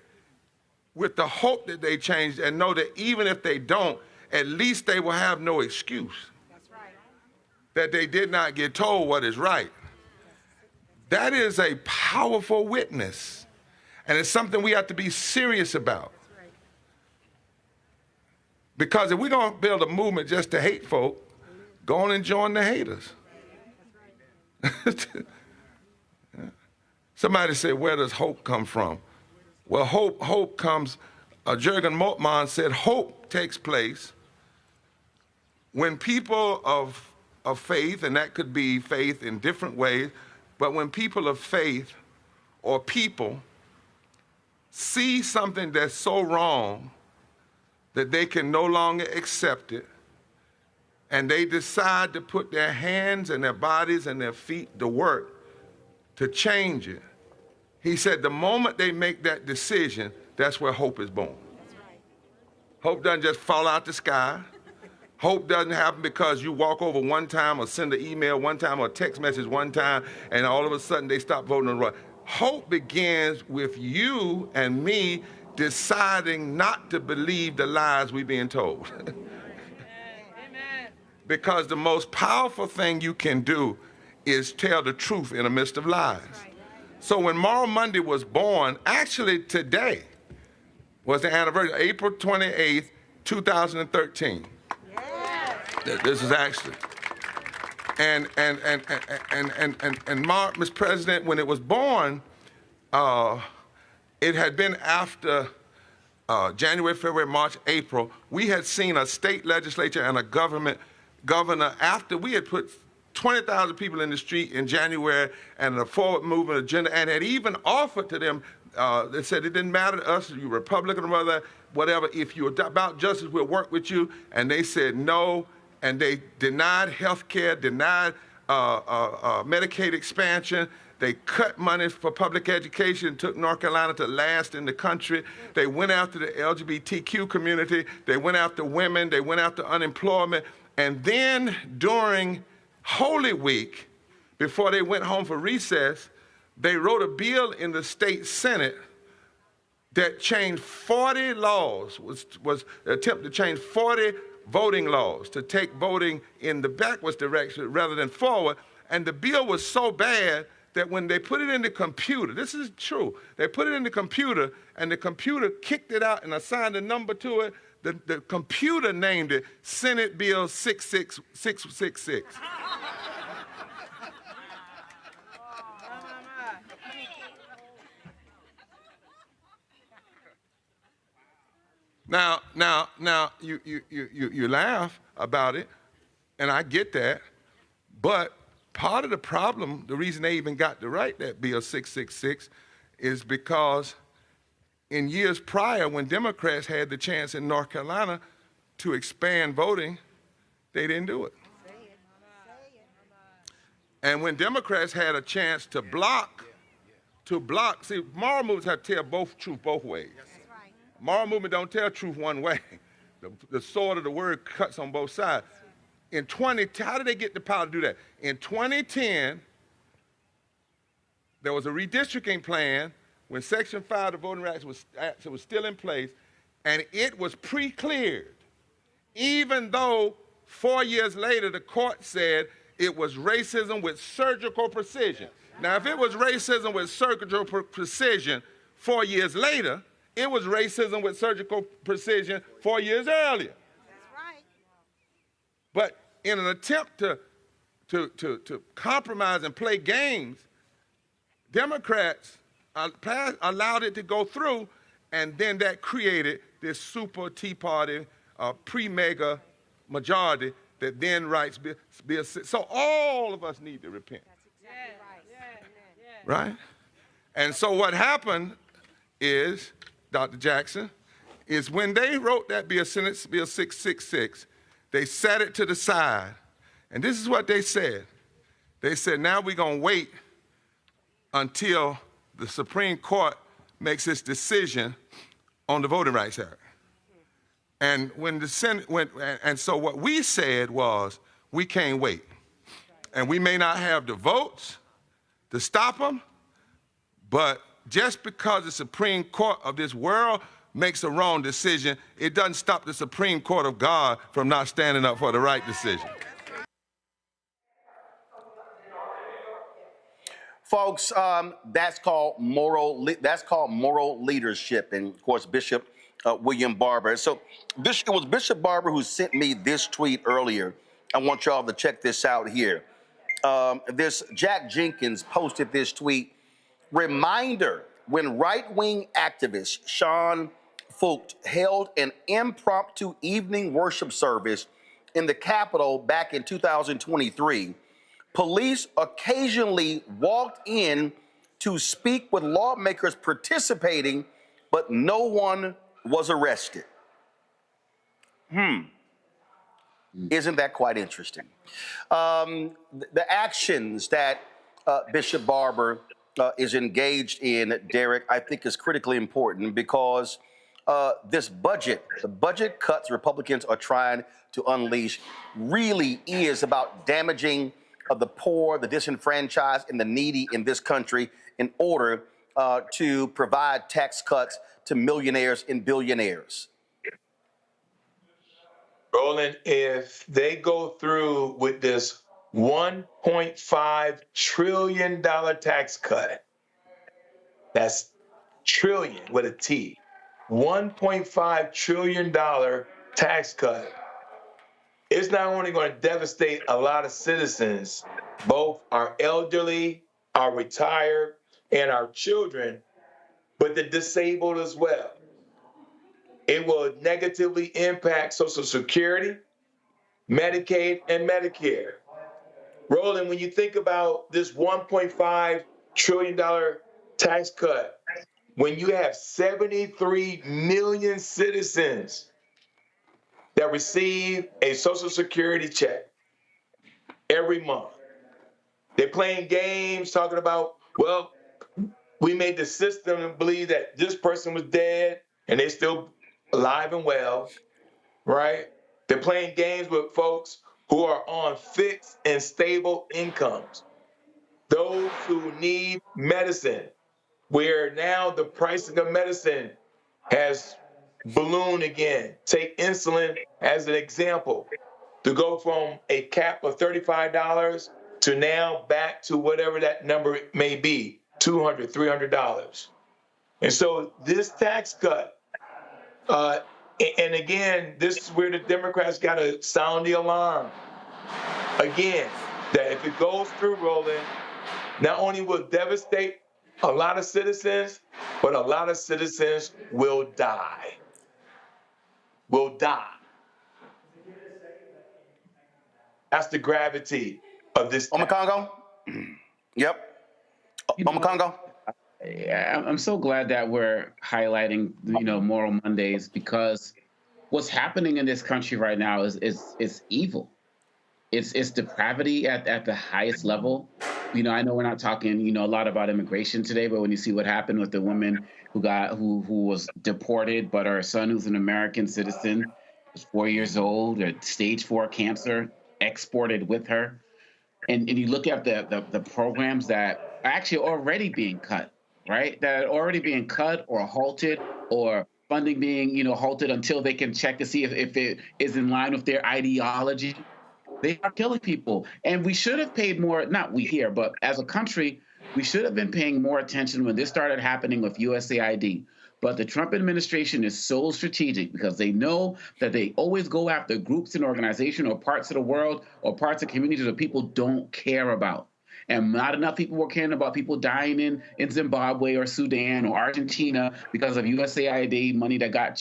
with the hope that they change and know that even if they don't, at least they will have no excuse. That's right. That they did not get told what is right. That is a powerful witness. And it's something we have to be serious about. Because if we're going to build a movement just to hate folk, go on and join the haters. Somebody said, where does hope come from? Well, hope comes, Jürgen Moltmann said, hope takes place when people of faith, and that could be faith in different ways, but when people of faith or people see something that's so wrong that they can no longer accept it, and they decide to put their hands and their bodies and their feet to work to change it. He said the moment they make that decision, that's where hope is born. That's right. Hope doesn't just fall out the sky. Hope doesn't happen because you walk over one time or send an email one time or a text message one time and all of a sudden they stop voting on the right. Hope begins with you and me deciding not to believe the lies we're being told. Because the most powerful thing you can do is tell the truth in the midst of lies. So when Moral Monday was born, actually today was the anniversary, April 28th, 2013. This is actually. And Mr. President, when it was born, it had been after January, February, March, April. We had seen a state legislature and a governor after we had put 20,000 people in the street in January and a forward movement agenda, and had even offered to them, they said it didn't matter to us, you Republican or whatever, if you're about justice, we'll work with you. And they said no, and they denied health care, denied Medicaid expansion. They cut money for public education, took North Carolina to last in the country. They went after the LGBTQ community. They went after women. They went after unemployment. And then during Holy Week, before they went home for recess, they wrote a bill in the state Senate that changed 40 laws, was an attempt to change 40 voting laws, to take voting in the backwards direction rather than forward. And the bill was so bad that when they put it in the computer, this is true, they put it in the computer and the computer kicked it out and assigned a number to it. The computer named it Senate Bill 66666. Now you laugh about it, and I get that, but part of the problem, the reason they even got to write that Bill 666 is because in years prior, when Democrats had the chance in North Carolina to expand voting, they didn't do it. And when Democrats had a chance to block, see, moral movements have to tell truth both ways. Moral movement don't tell truth one way. The sword of the word cuts on both sides. How did they get the power to do that? In 2010, there was a redistricting plan when Section 5 of the Voting Rights was still in place, and it was pre-cleared, even though 4 years later the court said it was racism with surgical precision. Now, if it was racism with surgical precision 4 years later, it was racism with surgical precision 4 years earlier. That's right. But in an attempt to compromise and play games, Democrats allowed it to go through, and then that created this super Tea Party, pre-mega majority that then writes Bill 6. So all of us need to repent. Right? And so what happened is, Dr. Jackson, is when they wrote that Bill 666, they set it to the side. And this is what they said. They said, now we're going to wait until the Supreme Court makes its decision on the Voting Rights Act. And when the Senate went, and so what we said was, we can't wait. And we may not have the votes to stop them, but just because the Supreme Court of this world makes a wrong decision, it doesn't stop the Supreme Court of God from not standing up for the right decision. Folks, that's called moral leadership, and of course, Bishop William Barber. So, it was Bishop Barber who sent me this tweet earlier. I want y'all to check this out here. This Jack Jenkins posted this tweet. Reminder: when right-wing activist Sean Fulton held an impromptu evening worship service in the Capitol back in 2023. Police occasionally walked in to speak with lawmakers participating, but no one was arrested. Isn't that quite interesting? The actions that Bishop Barber is engaged in, Derek, I think is critically important because the budget cuts Republicans are trying to unleash really is about damaging of the poor, the disenfranchised, and the needy in this country in order to provide tax cuts to millionaires and billionaires. Roland, if they go through with this $1.5 trillion tax cut, that's trillion with a T, $1.5 trillion tax cut, it's not only going to devastate a lot of citizens, both our elderly, our retired, and our children, but the disabled as well. It will negatively impact Social Security, Medicaid, and Medicare. Roland, when you think about this $1.5 trillion tax cut, when you have 73 million citizens that receive a Social Security check every month. They're playing games talking about, well, we made the system believe that this person was dead and they're still alive and well, right? They're playing games with folks who are on fixed and stable incomes. Those who need medicine, where now the pricing of medicine has ballooned again. Take insulin as an example. To go from a cap of $35 to now back to whatever that number may be, $200, $300. And so this tax cut, and again, this is where the Democrats got to sound the alarm. Again, that if it goes through, Roland, not only will it devastate a lot of citizens, but a lot of citizens will die. Will die. That's the gravity of this. Omakongo? Yep. Omakongo? I'm so glad that we're highlighting, Moral Mondays, because what's happening in this country right now is evil. It's depravity at the highest level. I know we're not talking, a lot about immigration today, but when you see what happened with the woman who was deported, but her son, who's an American citizen, was 4 years old, had stage 4 cancer, exported with her. And you look at the programs that are actually already being cut, right? That are already being cut or halted, or funding being, halted until they can check to see if it is in line with their ideology. They are killing people. And we should have paid more, not we here, but as a country, we should have been paying more attention when this started happening with USAID. But the Trump administration is so strategic because they know that they always go after groups and organizations or parts of the world or parts of communities that people don't care about. And not enough people were caring about people dying in Zimbabwe or Sudan or Argentina because of USAID money that got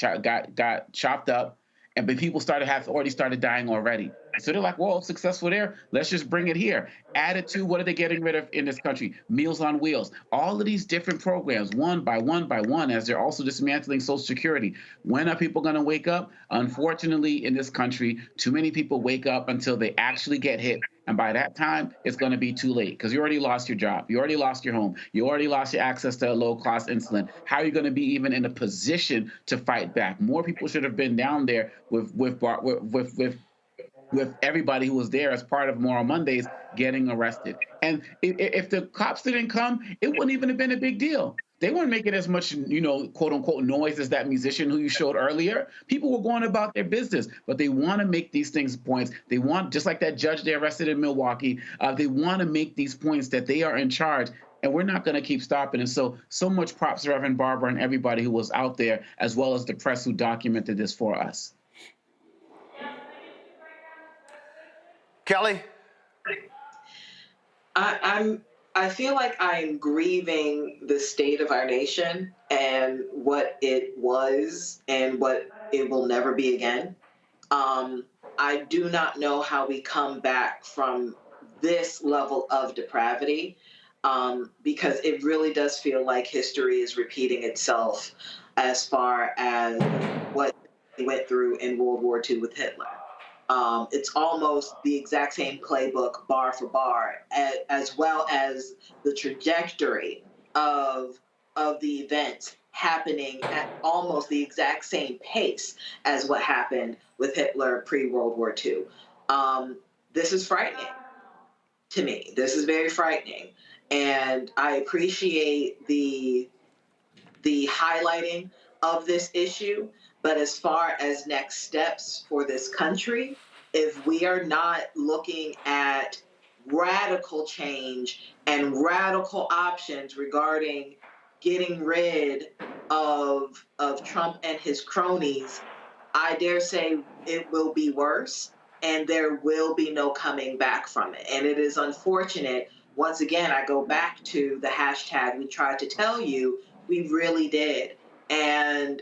chopped up. but people already started dying already. So they're like, well, successful there. Let's just bring it here. Add it to what are they getting rid of in this country? Meals on Wheels. All of these different programs, one by one by one, as they're also dismantling Social Security. When are people going to wake up? Unfortunately, in this country, too many people wake up until they actually get hit. And by that time, it's going to be too late because you already lost your job. You already lost your home. You already lost your access to low-cost insulin. How are you going to be even in a position to fight back? More people should have been down there with everybody who was there as part of Moral Mondays getting arrested. And if the cops didn't come, it wouldn't even have been a big deal. They weren't making as much, quote unquote, noise as that musician who you showed earlier. People were going about their business, but they want to make these things points. They want, just like that judge they arrested in Milwaukee, they want to make these points that they are in charge. And we're not going to keep stopping. And so much props to Reverend Barber and everybody who was out there, as well as the press who documented this for us. Kelly? I feel like I'm grieving the state of our nation and what it was and what it will never be again. I do not know how we come back from this level of depravity, because it really does feel like history is repeating itself as far as what we went through in World War II with Hitler. It's almost the exact same playbook, bar for bar, as well as the trajectory of the events happening at almost the exact same pace as what happened with Hitler pre-World War II. This is frightening to me. This is very frightening. And I appreciate the highlighting of this issue. But as far as next steps for this country, if we are not looking at radical change and radical options regarding getting rid of Trump and his cronies, I dare say it will be worse and there will be no coming back from it. And it is unfortunate. Once again, I go back to the hashtag we tried to tell you, we really did. And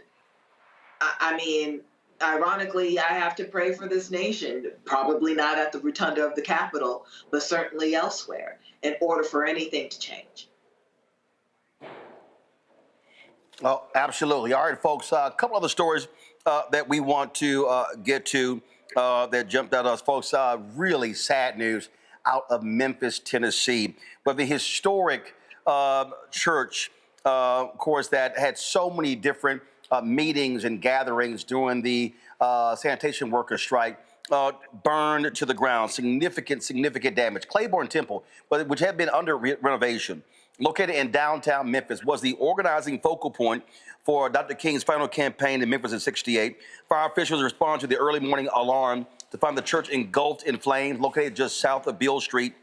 I mean, ironically, I have to pray for this nation, probably not at the rotunda of the Capitol, but certainly elsewhere, in order for anything to change. Well, absolutely. All right, folks, a couple other stories that we want to get to that jumped out at us, folks. Really sad news out of Memphis, Tennessee, but the historic church, of course, that had so many different meetings and gatherings during the sanitation workers strike, burned to the ground. Significant damage. Clayborn Temple, which had been under renovation, located in downtown Memphis, was the organizing focal point for Dr. King's final campaign in Memphis in '68. Fire officials responded to the early morning alarm to find the church engulfed in flames, located just south of Beale Street.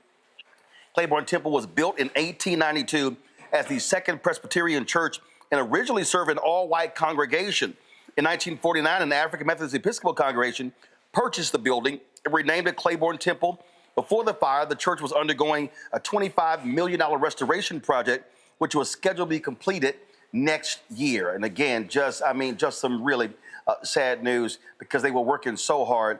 Clayborn Temple was built in 1892 as the Second Presbyterian Church and originally served an all-white congregation. In 1949, an African Methodist Episcopal congregation purchased the building and renamed it Clayborn Temple. Before the fire, the church was undergoing a $25 million restoration project, which was scheduled to be completed next year. And again, just some really sad news, because they were working so hard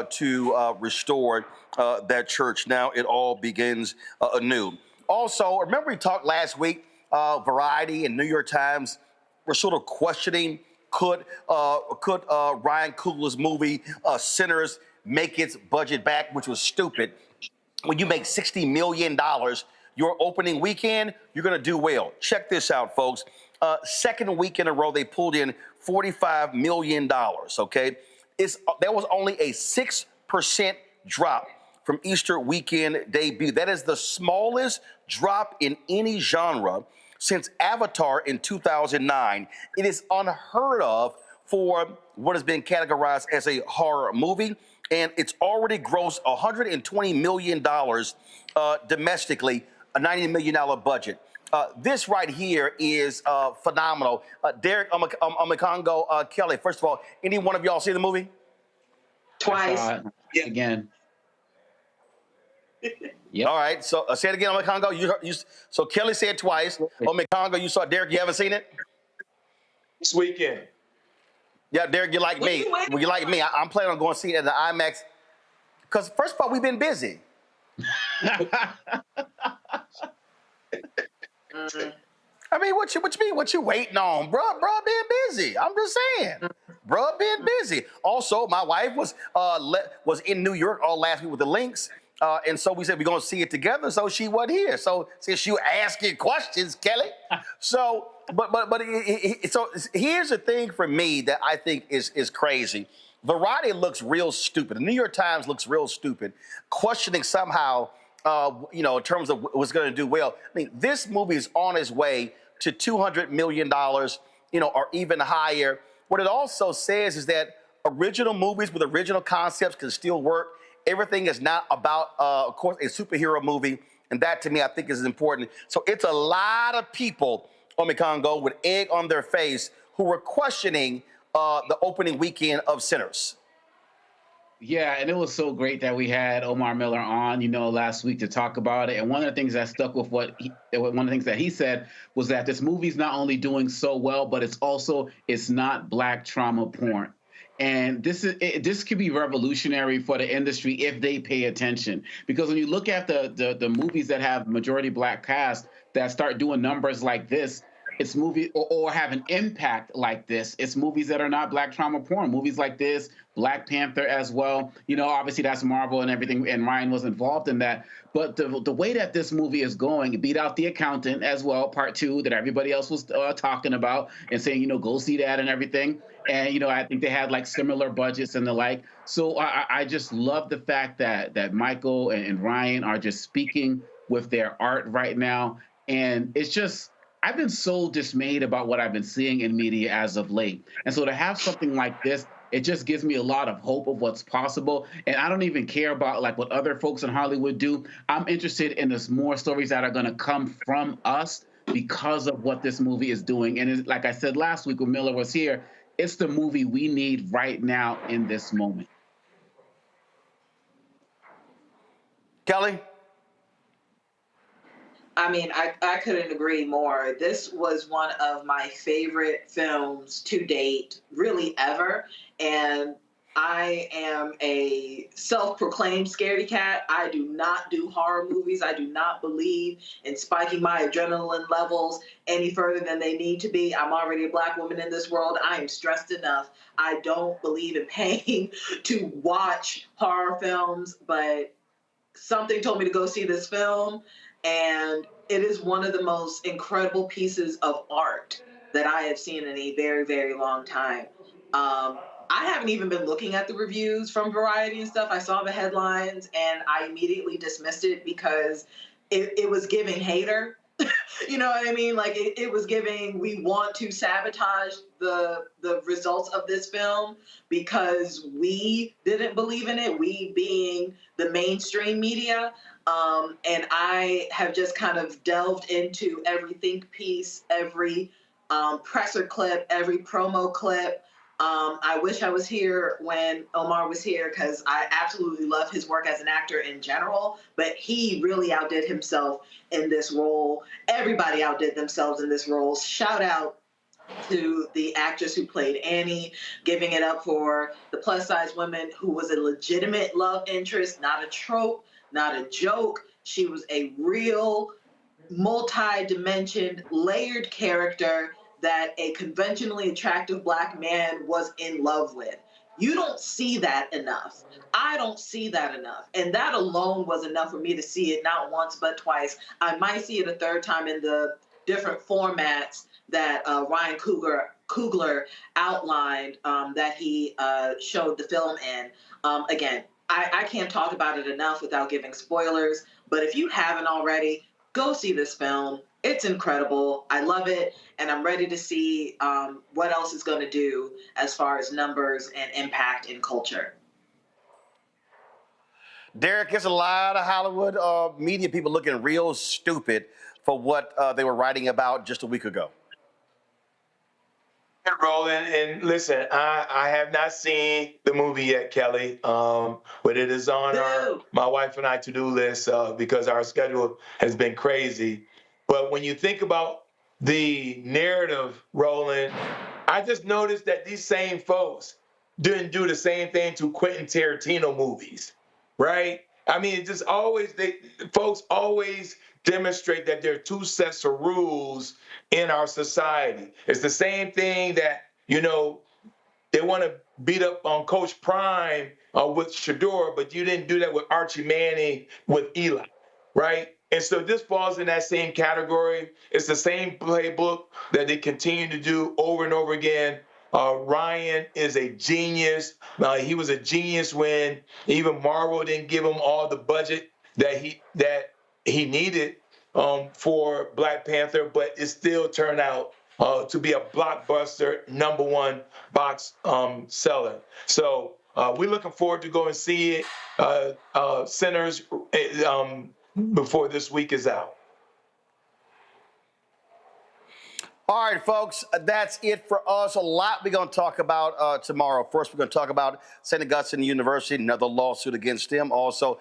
to restore that church. Now it all begins anew. Also, remember we talked last week, Variety and New York Times were sort of questioning, could Ryan Coogler's movie Sinners make its budget back, which was stupid. When you make $60 million your opening weekend, you're going to do well. Check this out, folks. Second week in a row, they pulled in $45 million, okay? That was only a 6% drop from Easter weekend debut. That is the smallest drop in any genre since Avatar in 2009. It is unheard of for what has been categorized as a horror movie, and it's already grossed $120 million domestically, a $90 million budget. This right here is phenomenal. Derek Omekongo, Kelly, first of all, any one of y'all see the movie? Twice. Again. Yep. All right, so say it again, Omekongo. So Kelly said twice. Omekongo, you saw Derek, you haven't seen it? This weekend. Yeah, Derek, you're like me. Well, you're like me. I'm planning on going to see it at the IMAX. Because first of all, we've been busy. I mean, what you mean? What you waiting on, bro? Bro, being busy. I'm just saying, bro, being busy. Also, my wife was in New York all last week with the Lynx, and so we said we're gonna see it together. So she wasn't here. So since you asking questions, Kelly. So, so here's the thing for me that I think is crazy. Variety looks real stupid. The New York Times looks real stupid, questioning somehow. In terms of what's going to do well. I mean, this movie is on its way to $200 million, or even higher. What it also says is that original movies with original concepts can still work. Everything is not about, of course, a superhero movie, and that to me I think is important. So it's a lot of people, Congo, with egg on their face who were questioning the opening weekend of Sinners. Yeah, and it was so great that we had Omar Miller on, last week to talk about it. And one of the things that stuck with one of the things that he said was that this movie's not only doing so well, but it's not Black trauma porn. And this could be revolutionary for the industry if they pay attention. Because when you look at the movies that have majority Black cast that start doing numbers like this, it's movies or have an impact like this. It's movies that are not Black trauma porn. Movies like this, Black Panther as well. Obviously that's Marvel and everything, and Ryan was involved in that. But the way that this movie is going, it beat out The Accountant as well, part 2, that everybody else was talking about and saying, go see that and everything. And, I think they had like similar budgets and the like. So I just love the fact that Michael and Ryan are just speaking with their art right now. And it's just, I've been so dismayed about what I've been seeing in media as of late. And so to have something like this, it just gives me a lot of hope of what's possible. And I don't even care about like what other folks in Hollywood do. I'm interested in this more stories that are going to come from us because of what this movie is doing. And like I said last week when Miller was here, it's the movie we need right now in this moment. Kelly? I mean, I couldn't agree more. This was one of my favorite films to date, really ever. And I am a self-proclaimed scaredy cat. I do not do horror movies. I do not believe in spiking my adrenaline levels any further than they need to be. I'm already a Black woman in this world. I am stressed enough. I don't believe in paying to watch horror films, but something told me to go see this film. And it is one of the most incredible pieces of art that I have seen in a very, very long time. I haven't even been looking at the reviews from Variety and stuff. I saw the headlines and I immediately dismissed it because it was giving hater. You know what I mean? Like it was giving, we want to sabotage the results of this film because we didn't believe in it, we being the mainstream media. And I have just kind of delved into every think piece, every presser clip, every promo clip. I wish I was here when Omar was here because I absolutely love his work as an actor in general, but he really outdid himself in this role. Everybody outdid themselves in this role. Shout out to the actress who played Annie, giving it up for the plus-size woman who was a legitimate love interest, not a trope, not a joke. She was a real multi-dimensioned, layered character that a conventionally attractive Black man was in love with. You don't see that enough. I don't see that enough. And that alone was enough for me to see it not once but twice. I might see it a third time in the different formats that Ryan Coogler outlined that he showed the film in. Again, I can't talk about it enough without giving spoilers, but if you haven't already, go see this film. It's incredible. I love it, and I'm ready to see what else it's going to do as far as numbers and impact in culture. Derek, there's a lot of Hollywood media people looking real stupid for what they were writing about just a week ago. Roland, and listen, I have not seen the movie yet, Kelly, but it is on my wife and I to-do list because our schedule has been crazy. But when you think about the narrative, Roland, I just noticed that these same folks didn't do the same thing to Quentin Tarantino movies, right? I mean, it just always, folks always demonstrate that there are two sets of rules in our society. It's the same thing that, you know, they want to beat up on Coach Prime with Shador, but you didn't do that with Archie Manning with Eli, right? And so this falls in that same category. It's the same playbook that they continue to do over and over again. Ryan is a genius. He was a genius when even Marvel didn't give him all the budget that he needed for Black Panther, but it still turned out to be a blockbuster #1 box seller. So we're looking forward to go and see it, Sinners, before this week is out. All right, folks, that's it for us. A lot we're going to talk about tomorrow. First, we're going to talk about St. Augustine University, another lawsuit against them. Also,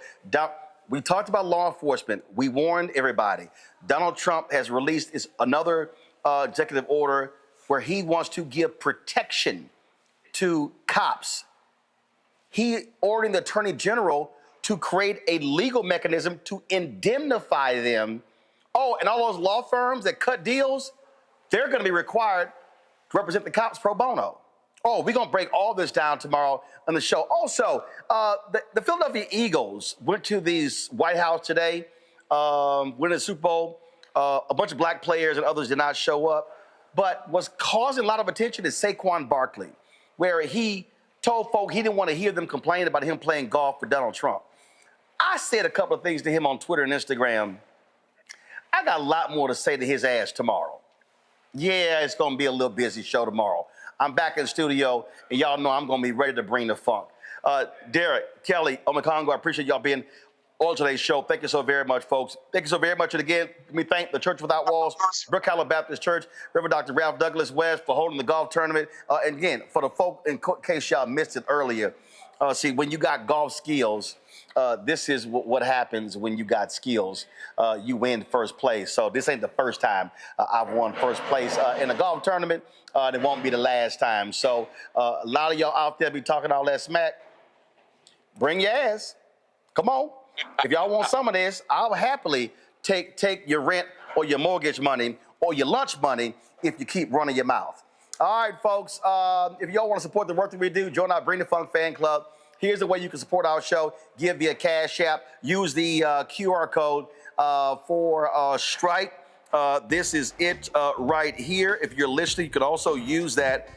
we talked about law enforcement. We warned everybody. Donald Trump has released another executive order where he wants to give protection to cops. He ordered the Attorney General to create a legal mechanism to indemnify them. Oh, and all those law firms that cut deals, they're going to be required to represent the cops pro bono. Oh, we're going to break all this down tomorrow on the show. Also, the Philadelphia Eagles went to the White House today, winning the Super Bowl. A bunch of black players and others did not show up. But what's causing a lot of attention is Saquon Barkley, where he told folk he didn't want to hear them complain about him playing golf for Donald Trump. I said a couple of things to him on Twitter and Instagram. I got a lot more to say to his ass tomorrow. Yeah, it's going to be a little busy show tomorrow. I'm back in the studio, and y'all know I'm going to be ready to bring the funk. Derek, Kelly, Omekongo, I appreciate y'all being on today's show. Thank you so very much, folks. Thank you so very much. And again, let me thank the Church Without Walls, Brook Hollow Baptist Church, Reverend Dr. Ralph Douglas West for holding the golf tournament. And again, for the folk, in case y'all missed it earlier, see, when you got golf skills, this is what happens when you got skills. You win first place. So this ain't the first time I've won first place in a golf tournament. It won't be the last time. So a lot of y'all out there be talking all that smack. Bring your ass. Come on. If y'all want some of this, I'll happily take your rent or your mortgage money or your lunch money if you keep running your mouth. All right, folks. If y'all want to support the work that we do, join our Bring the Funk fan club. Here's the way you can support our show. Give via Cash App. Use the QR code for Stripe. This is it right here. If you're listening, you could also use that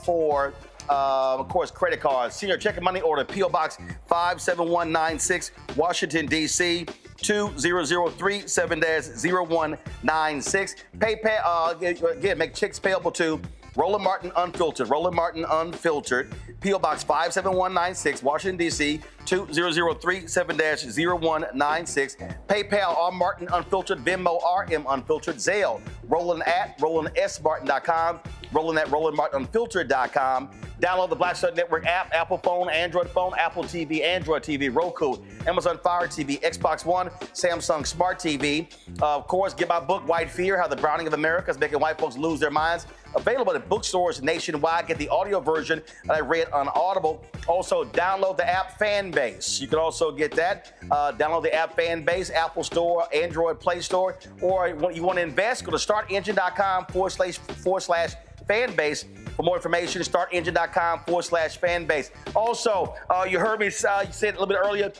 for, of course, credit cards. Senior checking money order, P.O. Box 57196, Washington, D.C., 20037-0196. PayPal, again, make checks payable to Roland Martin Unfiltered. Roland Martin Unfiltered. P.O. Box 57196, Washington, D.C., 20037-0196. PayPal, R. Martin Unfiltered. Venmo, RM Unfiltered. Zelle, Roland at RolandSMartin.com. Roland at RolandMartinUnfiltered.com. Download the Black Star Network app, Apple phone, Android phone, Apple TV, Android TV, Roku, Amazon Fire TV, Xbox One, Samsung Smart TV. Of course, get my book, White Fear, How the Browning of America is Making White Folks Lose Their Minds. Available at bookstores nationwide. Get the audio version that I read on Audible. Also, download the app Fanbase. You can also get that. Download the app Fanbase, Apple Store, Android Play Store. Or when you want to invest, go to startengine.com/Fanbase. For more information, startengine.com/Fanbase. Also, you heard me say it a little bit earlier.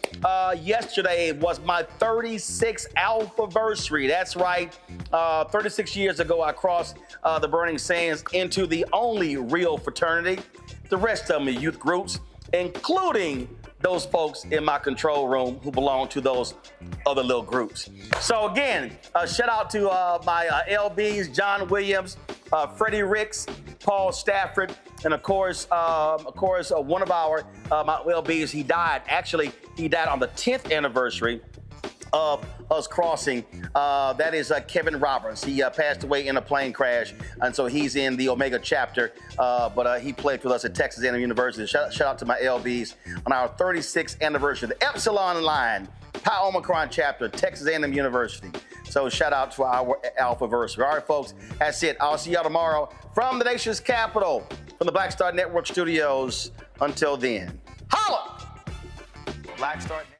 Yesterday was my 36th Alphaversary. That's right. 36 years ago, I crossed the burning sands into the only real fraternity. The rest of them are youth groups, including those folks in my control room who belong to those other little groups. So again, shout out to my LBs, John Williams, Freddie Ricks, Paul Stafford, and of course, one of our my LBs, he died. Actually, he died on the 10th anniversary of us crossing. That is Kevin Roberts. He passed away in a plane crash, and so he's in the Omega chapter, but he played with us at Texas A&M University. Shout out to my LBs on our 36th anniversary. The Epsilon line, Pi Omicron chapter, Texas A&M University. So shout out to our Alphaversary. All right, folks, that's it. I'll see y'all tomorrow from the nation's capital, from the Black Star Network studios. Until then, holla! Black Star Network.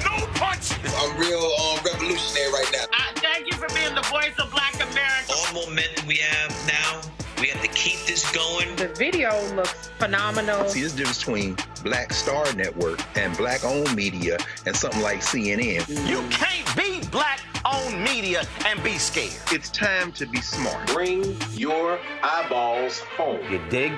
No punch! I'm real revolutionary right now. Thank you for being the voice of Black America. All momentum we have now, we have to keep this going. The video looks phenomenal. See, there's a difference between Black Star Network and black-owned media and something like CNN. You can't be black-owned media and be scared. It's time to be smart. Bring your eyeballs home. You dig?